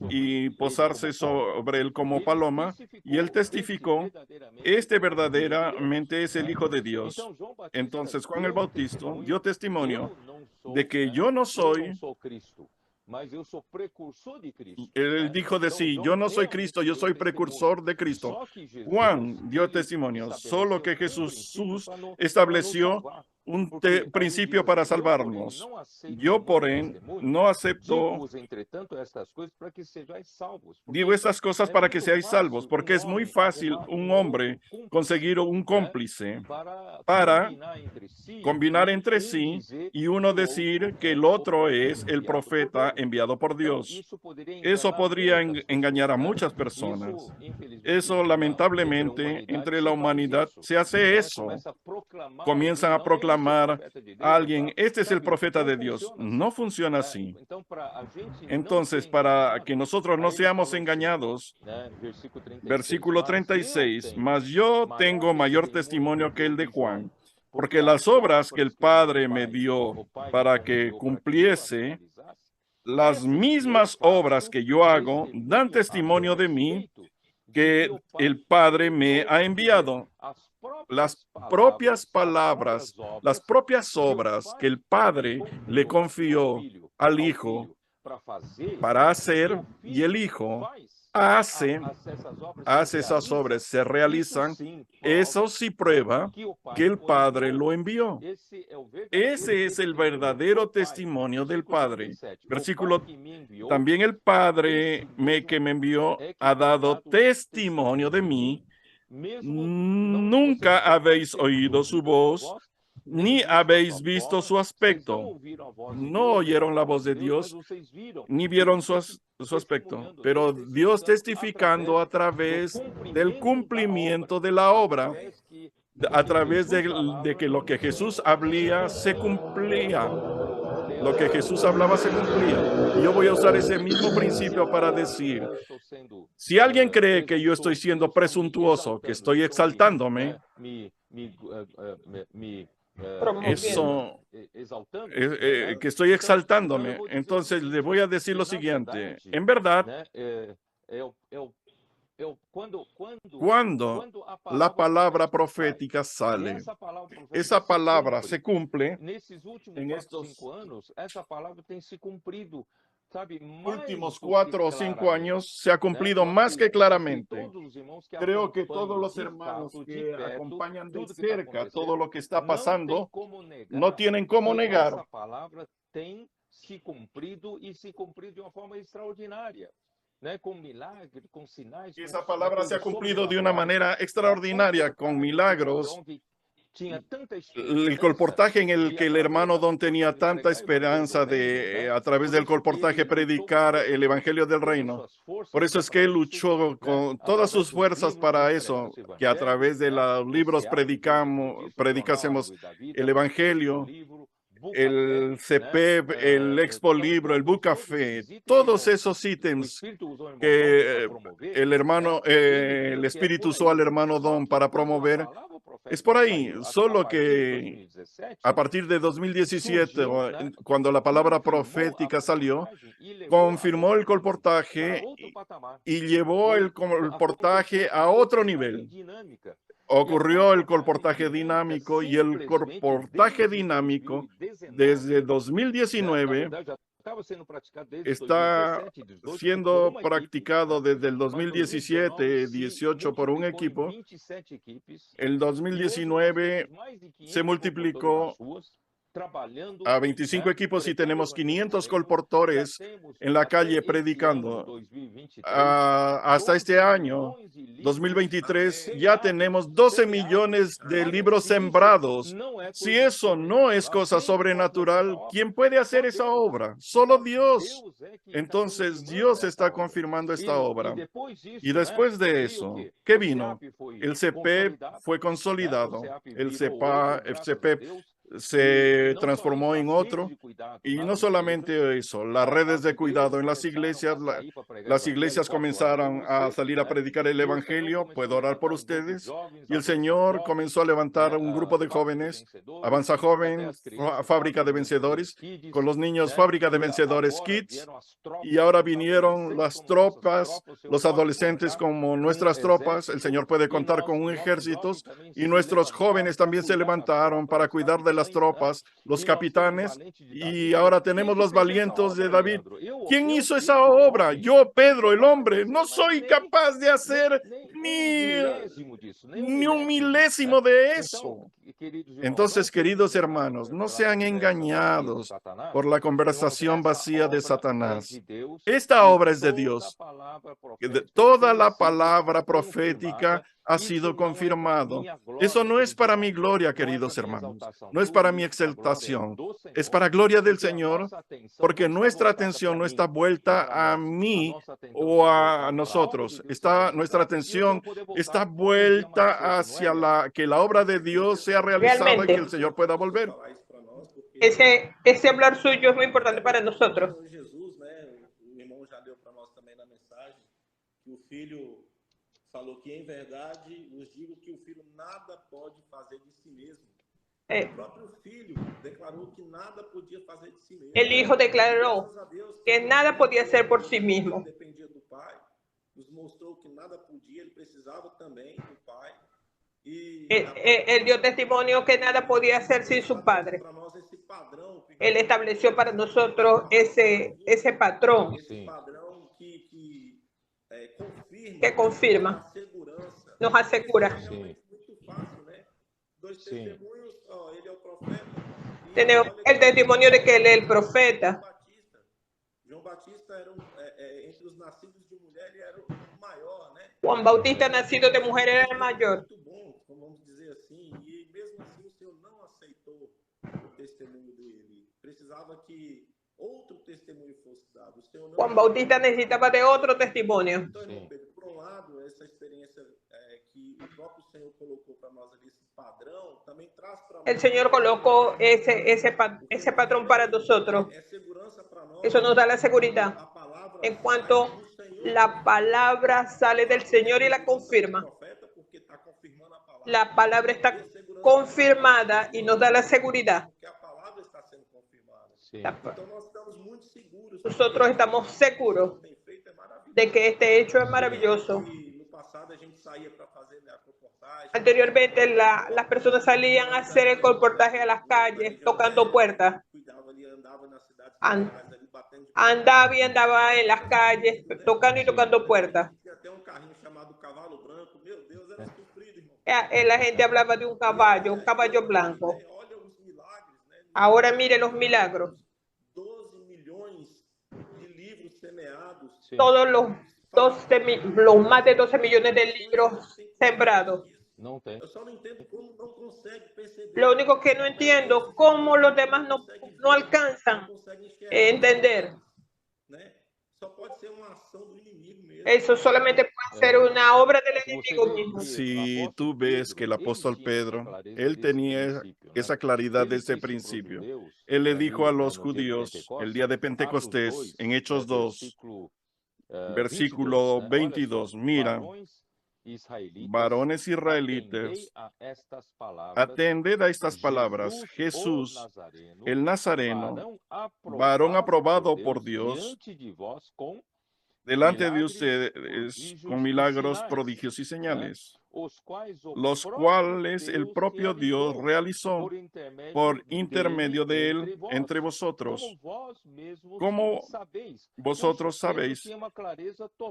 y posarse sobre Él como paloma, y Él testificó, este verdaderamente es el Hijo de Dios. Entonces Juan el Bautista dio testimonio de que yo no soy. Él dijo de sí, yo no soy Cristo, yo soy precursor de Cristo. Juan dio testimonio, solo que Jesús estableció un principio para salvarnos. Yo, por ende, no acepto, digo estas cosas para que seáis salvos, porque es muy fácil un hombre conseguir un cómplice para combinar entre sí y uno decir que el otro es el profeta enviado por Dios. Eso podría engañar a muchas personas. Eso, lamentablemente, entre la humanidad se hace eso. Comienzan a proclamar a alguien, este es el profeta de Dios. No funciona así. Entonces, para que nosotros no seamos engañados, versículo 36, mas yo tengo mayor testimonio que el de Juan, porque las obras que el Padre me dio para que cumpliese, las mismas obras que yo hago, dan testimonio de mí, que el Padre me ha enviado. Las propias palabras, las propias obras que el Padre le confió al Hijo para hacer, y el Hijo hace esas obras, se realizan. Eso sí prueba que el Padre lo envió. Ese es el verdadero testimonio del Padre. Versículo, también el Padre que me envió ha dado testimonio de mí. Nunca habéis oído su voz, ni habéis visto su aspecto. No oyeron la voz de Dios, ni vieron su aspecto. Pero Dios testificando a través del cumplimiento de la obra, a través de que lo que Jesús hablaba se cumplía. Lo que Jesús hablaba se cumplía. Y yo voy a usar ese mismo principio para decir, si alguien cree que yo estoy siendo presuntuoso, que estoy exaltándome, que estoy exaltándome, entonces le voy a decir lo siguiente. En verdad, cuando la palabra profética sale, esa palabra se cumple en estos últimos 4 o 5 años, se ha cumplido más que claramente. Creo que todos los hermanos que acompañan de cerca todo lo que está pasando no tienen cómo negar. Essa palavra tem se cumprido e se cumprido de uma forma extraordinária. Con milagres, con sinais. Esa palabra se ha cumplido de una manera extraordinaria, con milagros. El colportaje en el que el hermano Don tenía tanta esperanza de, a través del colportaje, predicar el Evangelio del Reino. Por eso es que él luchó con todas sus fuerzas para eso, que a través de los libros predicásemos el Evangelio, el CPEP, el Expo Libro, el Book Café, todos esos ítems que el Espíritu usó al hermano Don para promover. Es por ahí, solo que a partir de 2017, cuando la palabra profética salió, confirmó el colportaje y llevó el colportaje a otro nivel. Ocurrió el colportaje dinámico, y el colportaje dinámico desde 2019 está siendo practicado desde el 2017-18 por un equipo. El 2019 se multiplicó a 25 equipos y tenemos 500 colportores en la calle predicando. Hasta este año, 2023, ya tenemos 12 millones de libros sembrados. Si eso no es cosa sobrenatural, ¿quién puede hacer esa obra? Solo Dios. Entonces, Dios está confirmando esta obra. Y después de eso, ¿qué vino? El CPEP fue consolidado. El CPEP se transformó en otro, y no solamente eso, las redes de cuidado en las iglesias comenzaron a salir a predicar el Evangelio. Puedo orar por ustedes, y el Señor comenzó a levantar un grupo de jóvenes, Avanza Joven, Fábrica de Vencedores, con los niños Fábrica de Vencedores Kids, y ahora vinieron las tropas, los adolescentes como nuestras tropas. El Señor puede contar con un ejército, y nuestros jóvenes también se levantaron para cuidar de las tropas, los capitanes, y ahora tenemos los valientes de David. ¿Quién hizo esa obra? Yo, Pedro, el hombre. No soy capaz de hacer ni un milésimo de eso. Entonces, queridos hermanos, no sean engañados por la conversación vacía de Satanás. Esta obra es de Dios. Toda la palabra profética ha sido confirmado. Eso no es para mi gloria, queridos hermanos. No es para mi exaltación. Es para gloria del Señor, porque nuestra atención no está vuelta a mí o a nosotros. Nuestra atención está vuelta hacia que la obra de Dios sea realizada y que el Señor pueda volver. Ese hablar suyo es muy importante para nosotros. O filho falou que, em verdade, vos digo que o filho nada pode fazer de si mesmo. O próprio filho declarou que nada podia fazer de si mesmo. El hijo declaró que nada podía hacer por sí mismo. Dependia do pai, nos mostrou que nada podia, ele precisava também do pai. Él dio testimonio que nada podía hacer sin su padre. Él estableció para nosotros ese patrón. Que confirma, nos asegura. Tenemos el testimonio de que él es el profeta. Juan Bautista, nacido de mujer, era el mayor. Juan Bautista necesitaba de otro testimonio. El Señor colocó ese patrón para nosotros. Eso nos da la seguridad. En cuanto la palabra sale del Señor y la confirma, la palabra está confirmada y nos da la seguridad. Nosotros estamos seguros de que este hecho es maravilloso. Anteriormente las personas salían a hacer el reportaje a las calles, tocando puertas. Andaba en las calles, tocando y tocando puertas. La gente hablaba de un caballo blanco. Ahora mire los milagros. Todos los más de 12 millones de libros sembrados. Lo único que no entiendo, cómo los demás no alcanzan a entender. Eso solamente puede ser una obra del enemigo mismo. Si tú ves que el apóstol Pedro, él tenía esa claridad desde el principio. Él le dijo a los judíos el día de Pentecostés, en Hechos 2, versículo 22, mira, varones israelitas, atended a estas palabras. Jesús, el Nazareno, varón aprobado por Dios, delante de ustedes con milagros, prodigios y señales, los cuales el propio Dios realizó por intermedio de él entre vosotros. Como vosotros sabéis,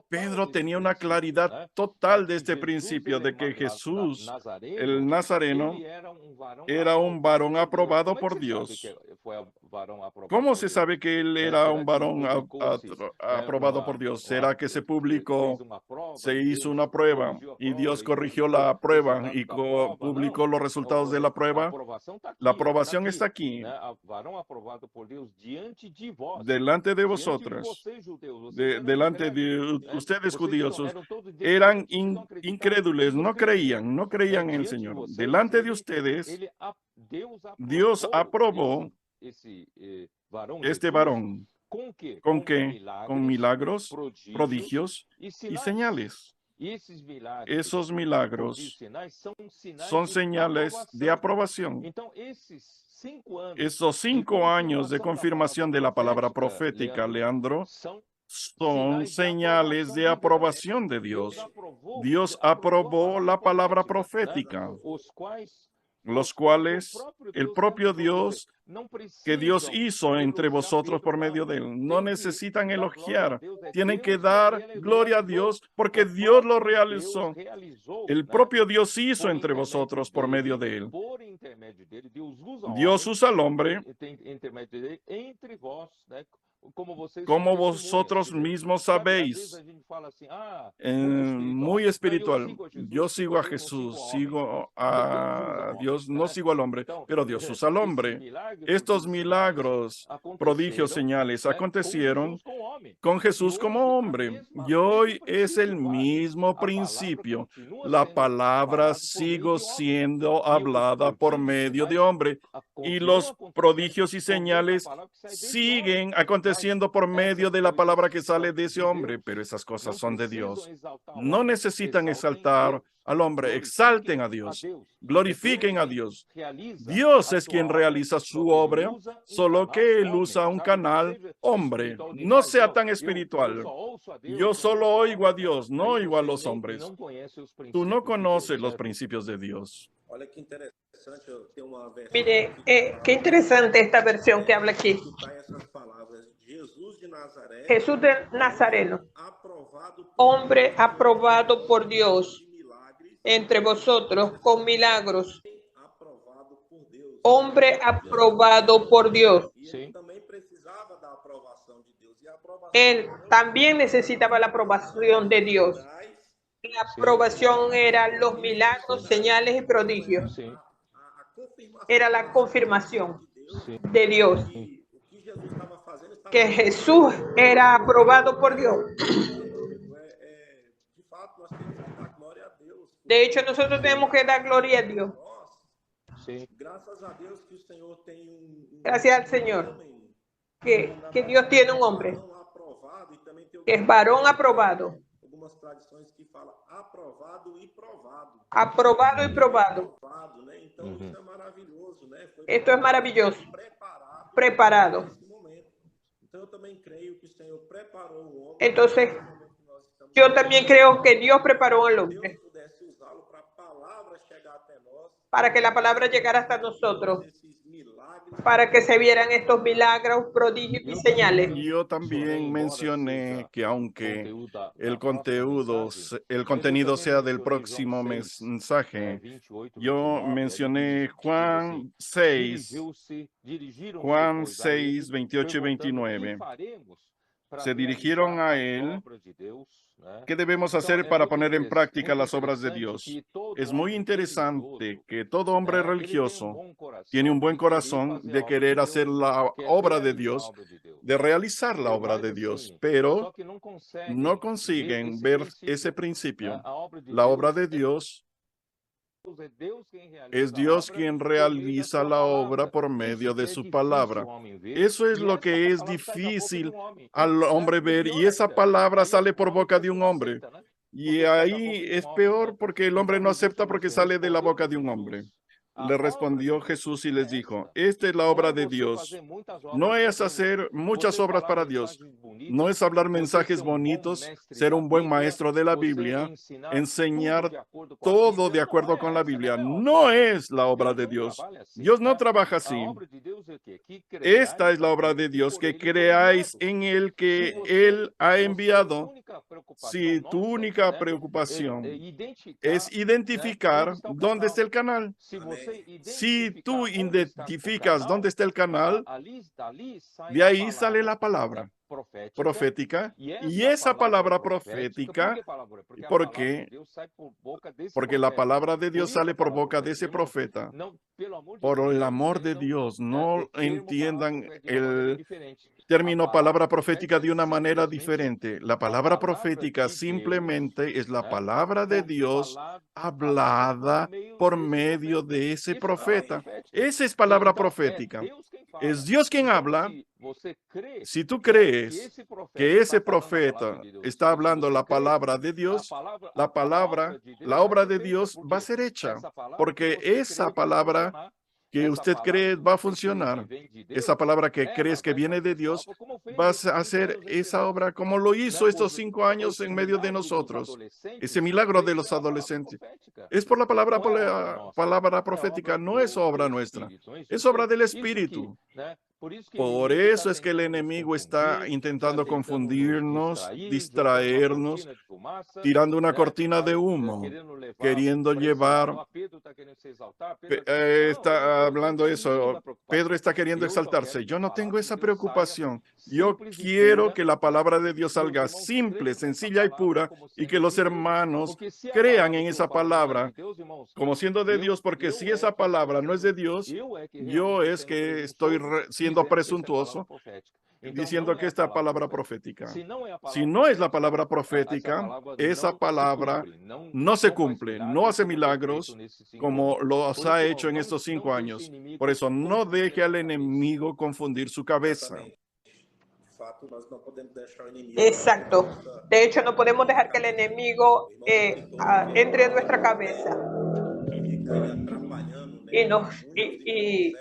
Pedro tenía una claridad total desde el principio de que Jesús, el Nazareno, era un varón aprobado por Dios. ¿Cómo se sabe que él era un varón aprobado por Dios? ¿Será que se publicó, se hizo una prueba y Dios corrigió la prueba y publicó los resultados de la prueba? La aprobación está aquí, delante de vosotros, delante de ustedes judíos. Eran incrédulos, no creían en el Señor. Delante de ustedes, Dios aprobó este varón. ¿Con qué? Con milagros, prodigios y señales. Esos milagros son señales de aprobación. Esos 5 años de confirmación de la palabra profética, Leandro, son señales de aprobación de Dios. Dios aprobó la palabra profética, los cuales el propio Dios que Dios hizo entre vosotros por medio de él. No necesitan elogiar, tienen que dar gloria a Dios porque Dios lo realizó. El propio Dios hizo entre vosotros por medio de él. Dios usa al hombre como vosotros mismos sabéis. Muy espiritual. Yo sigo a Jesús, sigo a Dios, no sigo al hombre, pero Dios usa al hombre. Estos milagros, prodigios, señales acontecieron con Jesús como hombre. Y hoy es el mismo principio. La palabra sigue siendo hablada por medio de hombre y los prodigios y señales siguen aconteciendo por medio de la palabra que sale de ese hombre, pero esas cosas son de Dios. No necesitan exaltar al hombre, exalten a Dios, glorifiquen a Dios. Dios es quien realiza su obra, solo que él usa un canal hombre. No sea tan espiritual. Yo solo oigo a Dios, no oigo a los hombres. Tú no conoces los principios de Dios. Mire, qué interesante esta versión que habla aquí. Jesús de Nazareno, hombre aprobado por Dios entre vosotros con milagros. Hombre aprobado por Dios. Él también necesitaba la aprobación de Dios. La aprobación era los milagros, señales y prodigios. Era la confirmación de Dios. Que Jesús era aprobado por Dios. De hecho, nosotros tenemos que dar gloria a Dios. Gracias al Señor. Que Dios tiene un hombre. Que es varón aprobado. Aprobado y probado. Esto es maravilloso. Preparado. Entonces, yo también creo que Dios preparó al hombre para que la palabra llegara hasta nosotros, para que se vieran estos milagros, prodigios y señales. Yo también mencioné que aunque el contenido sea del próximo mensaje, yo mencioné Juan 6, 28 y 29. Se dirigieron a él. ¿Qué debemos hacer para poner en práctica las obras de Dios? Es muy interesante que todo hombre religioso tiene un buen corazón de querer hacer la obra de Dios, de realizar la obra de Dios, pero no consiguen ver ese principio. La obra de Dios es Dios quien realiza la obra por medio de su palabra. Eso es lo que es difícil al hombre ver, y esa palabra sale por boca de un hombre. Y ahí es peor porque el hombre no acepta porque sale de la boca de un hombre. Le respondió Jesús y les dijo: esta es la obra de Dios. No es hacer muchas obras para Dios. No es hablar mensajes bonitos, ser un buen maestro de la Biblia, enseñar todo de acuerdo con la Biblia. No es la obra de Dios. Dios no trabaja así. Esta es la obra de Dios, que creáis en el que Él ha enviado. Si tu única preocupación es identificar dónde está el canal, si tú identificas dónde está el canal, de ahí sale la palabra profética. Y esa palabra profética, porque la palabra de Dios sale por boca de ese profeta. Por el amor de Dios, no entiendan el término palabra profética de una manera diferente. La palabra profética simplemente es la palabra de Dios hablada por medio de ese profeta. Esa es palabra profética. Es Dios quien habla. Si tú crees que ese profeta está hablando la palabra de Dios, la obra de Dios va a ser hecha, porque esa palabra que usted cree va a funcionar. Esa palabra que crees que viene de Dios vas a hacer esa obra como lo hizo estos 5 años en medio de nosotros. Ese milagro de los adolescentes es por la palabra profética, no es obra nuestra, es obra del Espíritu. Por eso es que el enemigo está intentando confundirnos, distraernos, tirando una cortina de humo, queriendo llevar. Está hablando eso. Pedro está queriendo exaltarse. Yo no tengo esa preocupación. Yo quiero que la palabra de Dios salga simple, sencilla y pura, y que los hermanos crean en esa palabra como siendo de Dios, porque si esa palabra no es de Dios, yo es que estoy siendo presuntuoso diciendo que esta palabra profética. Si no es la palabra profética, esa palabra no se cumple, no hace milagros como los ha hecho en estos 5 años. Por eso no deje al enemigo confundir su cabeza. Exacto. De hecho, no podemos dejar que el enemigo entre en nuestra cabeza y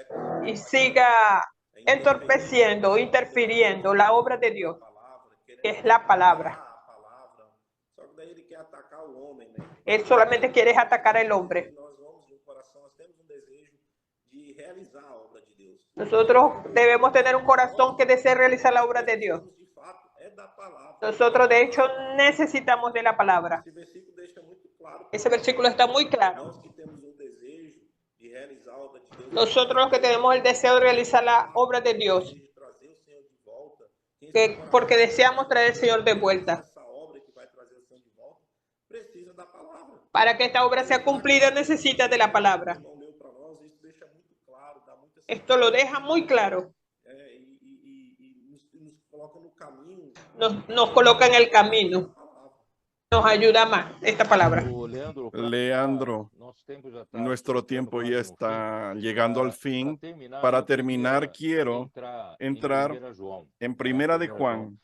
siga entorpeciendo, interfiriendo la obra de Dios, que es la palabra. Él solamente quiere atacar al hombre. Nosotros debemos tener un corazón que desee realizar la obra de Dios. Nosotros, de hecho, necesitamos de la palabra. Ese versículo está muy claro. Nosotros los que tenemos el deseo de realizar la obra de Dios, porque deseamos traer al Señor de vuelta. Para que esta obra sea cumplida, necesita de la palabra. Esto lo deja muy claro. Nos coloca en el camino. Nos ayuda más esta palabra. Leandro, nuestro tiempo ya está llegando al fin. Para terminar, quiero entrar en Primera de Juan.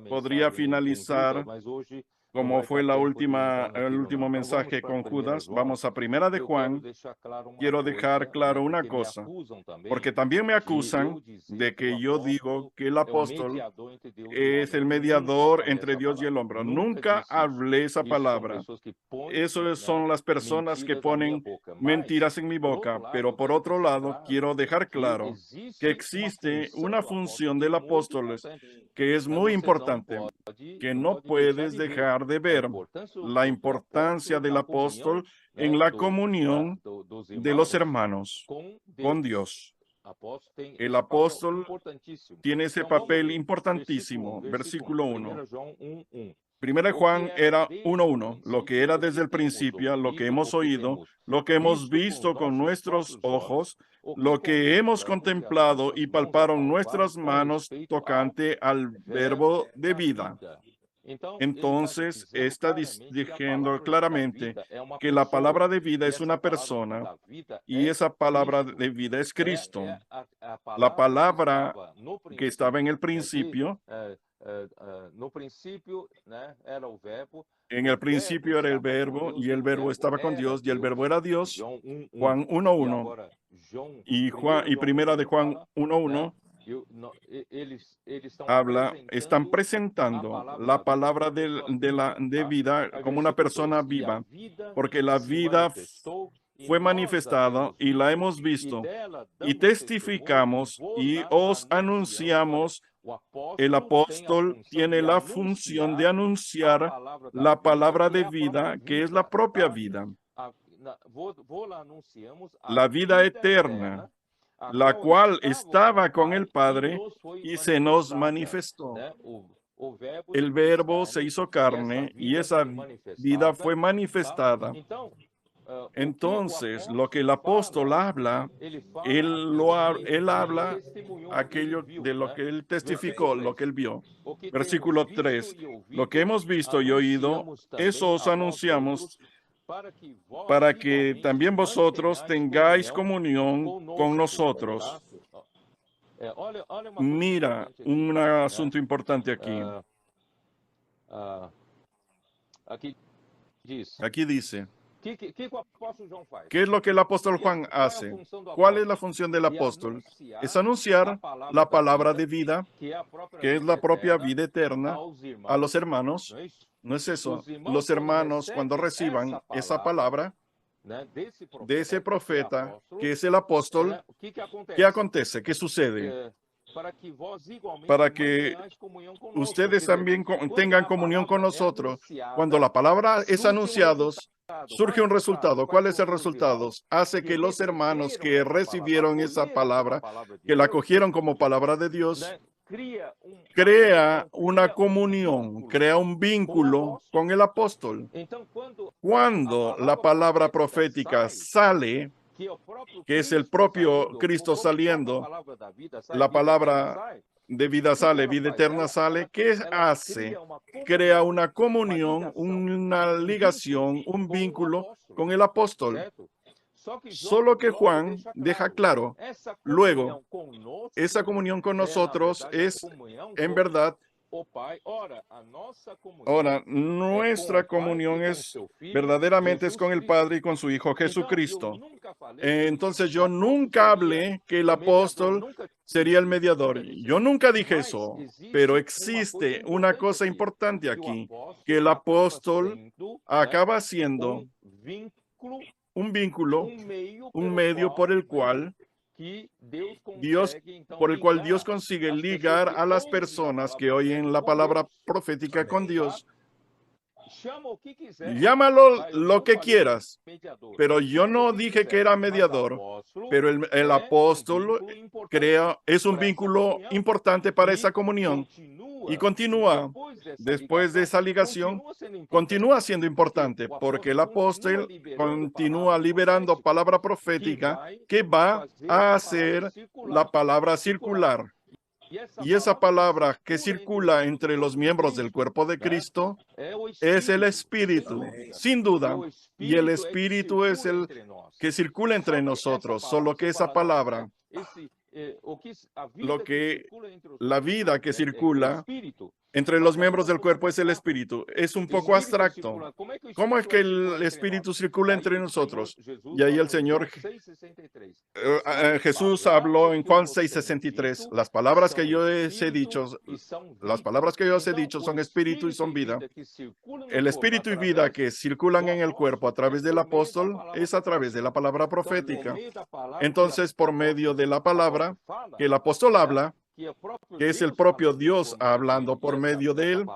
Podría finalizar como fue el último mensaje con Judas. Vamos a Primera de Juan. Quiero dejar claro una cosa, porque también me acusan de que yo digo que el apóstol es el mediador entre Dios y el hombre. Nunca hablé esa palabra. Esas son las personas que ponen mentiras en mi boca. Pero por otro lado, quiero dejar claro que existe una función del apóstol que es muy importante, que no puedes dejar de ver la importancia del apóstol en la comunión de los hermanos con Dios. El apóstol tiene ese papel importantísimo. Versículo 1. Primera de Juan era 1:1, lo que era desde el principio, lo que hemos oído, lo que hemos visto con nuestros ojos, lo que hemos contemplado y palparon nuestras manos tocante al verbo de vida. Entonces, está diciendo claramente que la palabra de vida es una persona y esa palabra de vida es Cristo. La palabra que estaba en el principio, en el principio era el verbo y el verbo estaba con Dios y el verbo era Dios. Juan 1:1 y Primera de Juan 1:1 están presentando la palabra de vida como una persona viva, porque la vida fue manifestada y la hemos visto y testificamos y os anunciamos. El apóstol tiene la función de anunciar la palabra de vida, que es la propia vida, la vida eterna, la cual estaba con el Padre y se nos manifestó. El verbo se hizo carne y esa vida fue manifestada. Entonces, lo que el apóstol habla, él habla aquello de lo que él testificó, lo que él vio. Versículo 3. Lo que hemos visto y oído, eso os anunciamos, para que también vosotros tengáis comunión con nosotros. Mira, un asunto importante aquí. Aquí dice, ¿Qué es lo que el apóstol Juan hace? ¿Cuál es la función del apóstol? Es anunciar la palabra de vida, que es la propia vida eterna, a los hermanos. ¿No es eso? Los hermanos, cuando reciban esa palabra de ese profeta, que es el apóstol, ¿qué acontece? ¿Qué sucede? Para que ustedes también tengan comunión con nosotros. Cuando la palabra es anunciada, surge un resultado. ¿Cuál es el resultado? Hace que los hermanos que recibieron esa palabra, que la cogieron como palabra de Dios, crea una comunión, crea un vínculo con el apóstol. Cuando la palabra profética sale, que es el propio Cristo saliendo, la palabra de vida sale, vida eterna sale, ¿qué hace? Crea una comunión, una ligación, un vínculo con el apóstol. Solo que Juan deja claro, luego, esa comunión con nosotros es, en verdad, ahora, nuestra comunión es verdaderamente es con el Padre y con su Hijo Jesucristo. Entonces yo nunca hablé que el apóstol sería el mediador. Yo nunca dije eso, pero existe una cosa importante aquí, que el apóstol acaba siendo un vínculo, un medio por el cual Dios consigue ligar a las personas que oyen la palabra profética con Dios. Llámalo lo que quieras, pero yo no dije que era mediador, pero el apóstol es un vínculo importante para esa comunión y continúa, después de esa ligación, continúa siendo importante porque el apóstol continúa liberando palabra profética que va a hacer la palabra circular. Y esa palabra que circula entre los miembros del cuerpo de Cristo es el Espíritu, sin duda. Y el Espíritu es el que circula entre nosotros, solo que esa palabra, la vida que circula entre los miembros del cuerpo es el Espíritu. Es un poco abstracto. ¿Cómo es que el Espíritu circula entre nosotros? Y ahí el Señor Jesús habló en Juan 6:63. Las palabras que yo os he dicho son Espíritu y son vida. El Espíritu y vida que circulan en el cuerpo a través del apóstol es a través de la palabra profética. Entonces, por medio de la palabra que el apóstol habla, que es el propio Dios hablando por medio de él,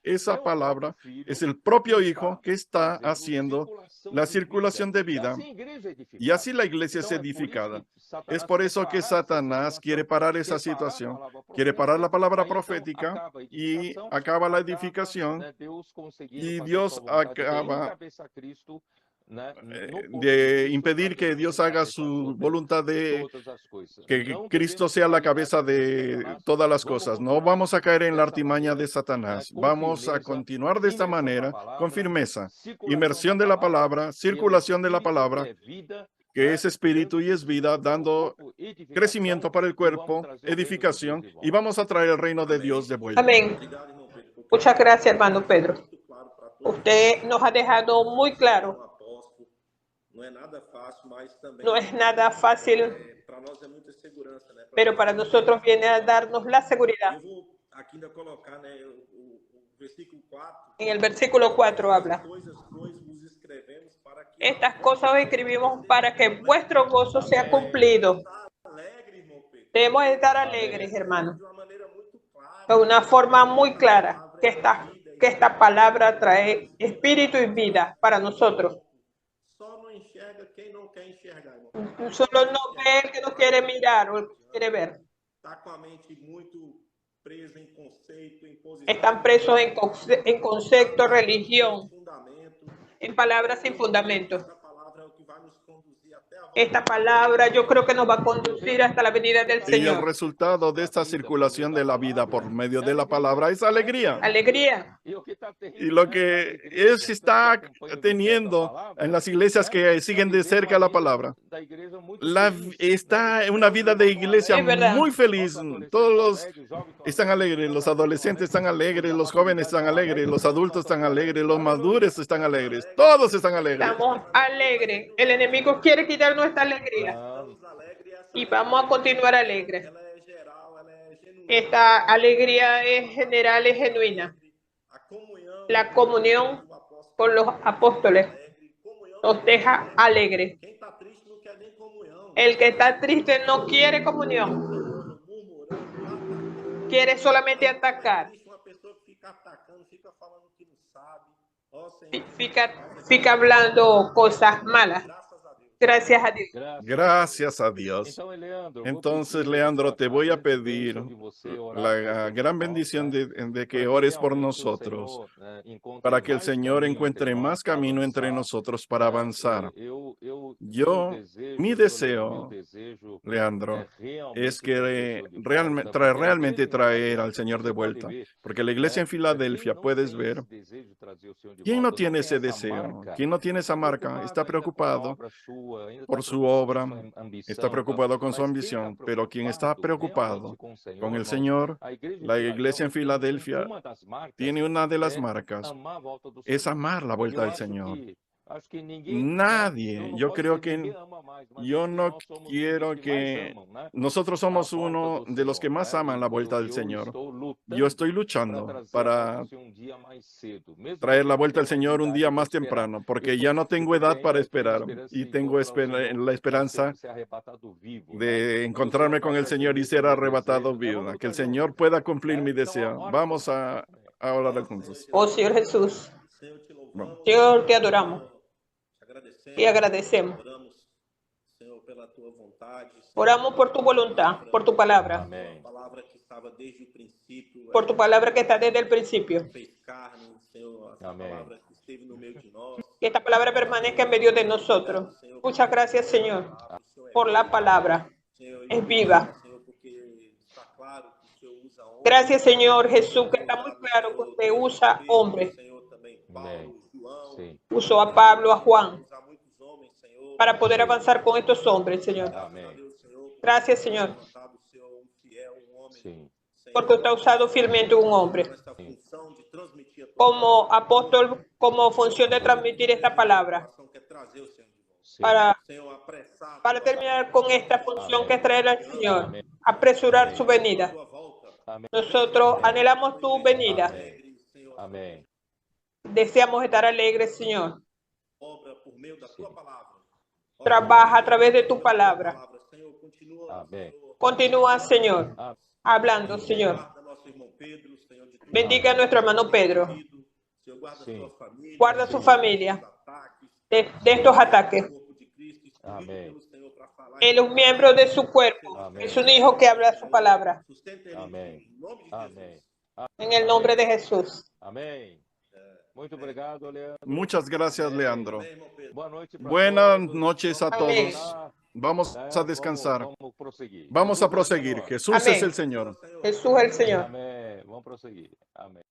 esa palabra es el propio Hijo que está haciendo la circulación de vida. Y así la iglesia es edificada. Es por eso que Satanás quiere parar esa situación, quiere parar la palabra profética y acaba la edificación. Y Dios acaba de impedir que Dios haga su voluntad de que Cristo sea la cabeza de todas las cosas. No vamos a caer en la artimaña de Satanás. Vamos a continuar de esta manera con firmeza. Inmersión de la palabra, circulación de la palabra, que es espíritu y es vida, dando crecimiento para el cuerpo, edificación, y vamos a traer el reino de Dios de vuelta. Amén. Muchas gracias, hermano Pedro. Usted nos ha dejado muy claro. No es nada fácil, pero para nosotros viene a darnos la seguridad. En el versículo 4 habla: estas cosas os escribimos para que vuestro gozo sea cumplido. Debemos estar alegres, hermano, de una forma muy clara, que esta palabra trae espíritu y vida para nosotros. Solo no ve el que no quiere mirar o el que quiere ver. Están presos en concepto, religión, en palabras sin fundamento. Esta palabra yo creo que nos va a conducir hasta la venida del Y el Señor. resultado de esta circulación de la vida por medio de la palabra es alegría. Alegría. Y lo que se está teniendo en las iglesias que siguen de cerca la palabra, está en una vida de iglesia Es verdad. muy feliz. Todos están alegres, los adolescentes están alegres, los jóvenes están alegres, los adultos están alegres, los maduros están alegres, todos están alegres. Estamos alegres. El enemigo quiere quitar nuestra alegría. Y vamos a continuar alegres. Esta alegría es general, es genuina. La comunión con los apóstoles nos deja alegres. El que está triste no quiere comunión. Quiere solamente atacar. Fica hablando cosas malas. Gracias a Dios. Gracias a Dios. Entonces, Leandro, te voy a pedir la gran bendición de que ores por nosotros, para que el Señor encuentre más camino entre nosotros para avanzar. Mi deseo, Leandro, es que realmente traer al Señor de vuelta, porque la iglesia en Filadelfia, puedes ver, ¿quién no tiene ese deseo? ¿Quién no tiene esa marca? Está preocupado por su obra, está preocupado con su ambición, pero quien está preocupado con el Señor, la iglesia en Filadelfia tiene una de las marcas, es amar la vuelta del Señor. Nadie, yo creo que yo no quiero que nosotros somos uno de los que más aman la vuelta del Señor. Yo estoy luchando para traer la vuelta del Señor un día más temprano, porque ya no tengo edad para esperar y tengo la esperanza de encontrarme con el Señor y ser arrebatado viuda. Que el Señor pueda cumplir mi deseo. Vamos a orar juntos. Oh Señor Jesús, Señor, te adoramos y agradecemos. Oramos por tu voluntad, por tu palabra, por tu palabra que está desde el principio. Que esta palabra permanezca en medio de nosotros. Muchas gracias, Señor, por la palabra. Es viva. Gracias, Señor Jesús, que está muy claro que usted usa hombres. Usó a Pablo, a Juan, para poder avanzar con estos hombres, Señor. Gracias, Señor, porque usted ha usado fielmente un hombre como apóstol, como función de transmitir esta palabra, para terminar con esta función que es traer al Señor, apresurar su venida. Nosotros anhelamos tu venida. Deseamos estar alegres, Señor. Trabaja a través de tu palabra. Continúa, Señor, hablando, Señor. Bendiga a nuestro hermano Pedro. Guarda su familia de estos ataques. Él es un miembro de su cuerpo. Es un hijo que habla su palabra. En el nombre de Jesús. Muchas gracias, Leandro. Buenas noches a todos. Vamos a descansar. Vamos a proseguir. Jesús es el Señor. Jesús es el Señor. Vamos a proseguir. Amén.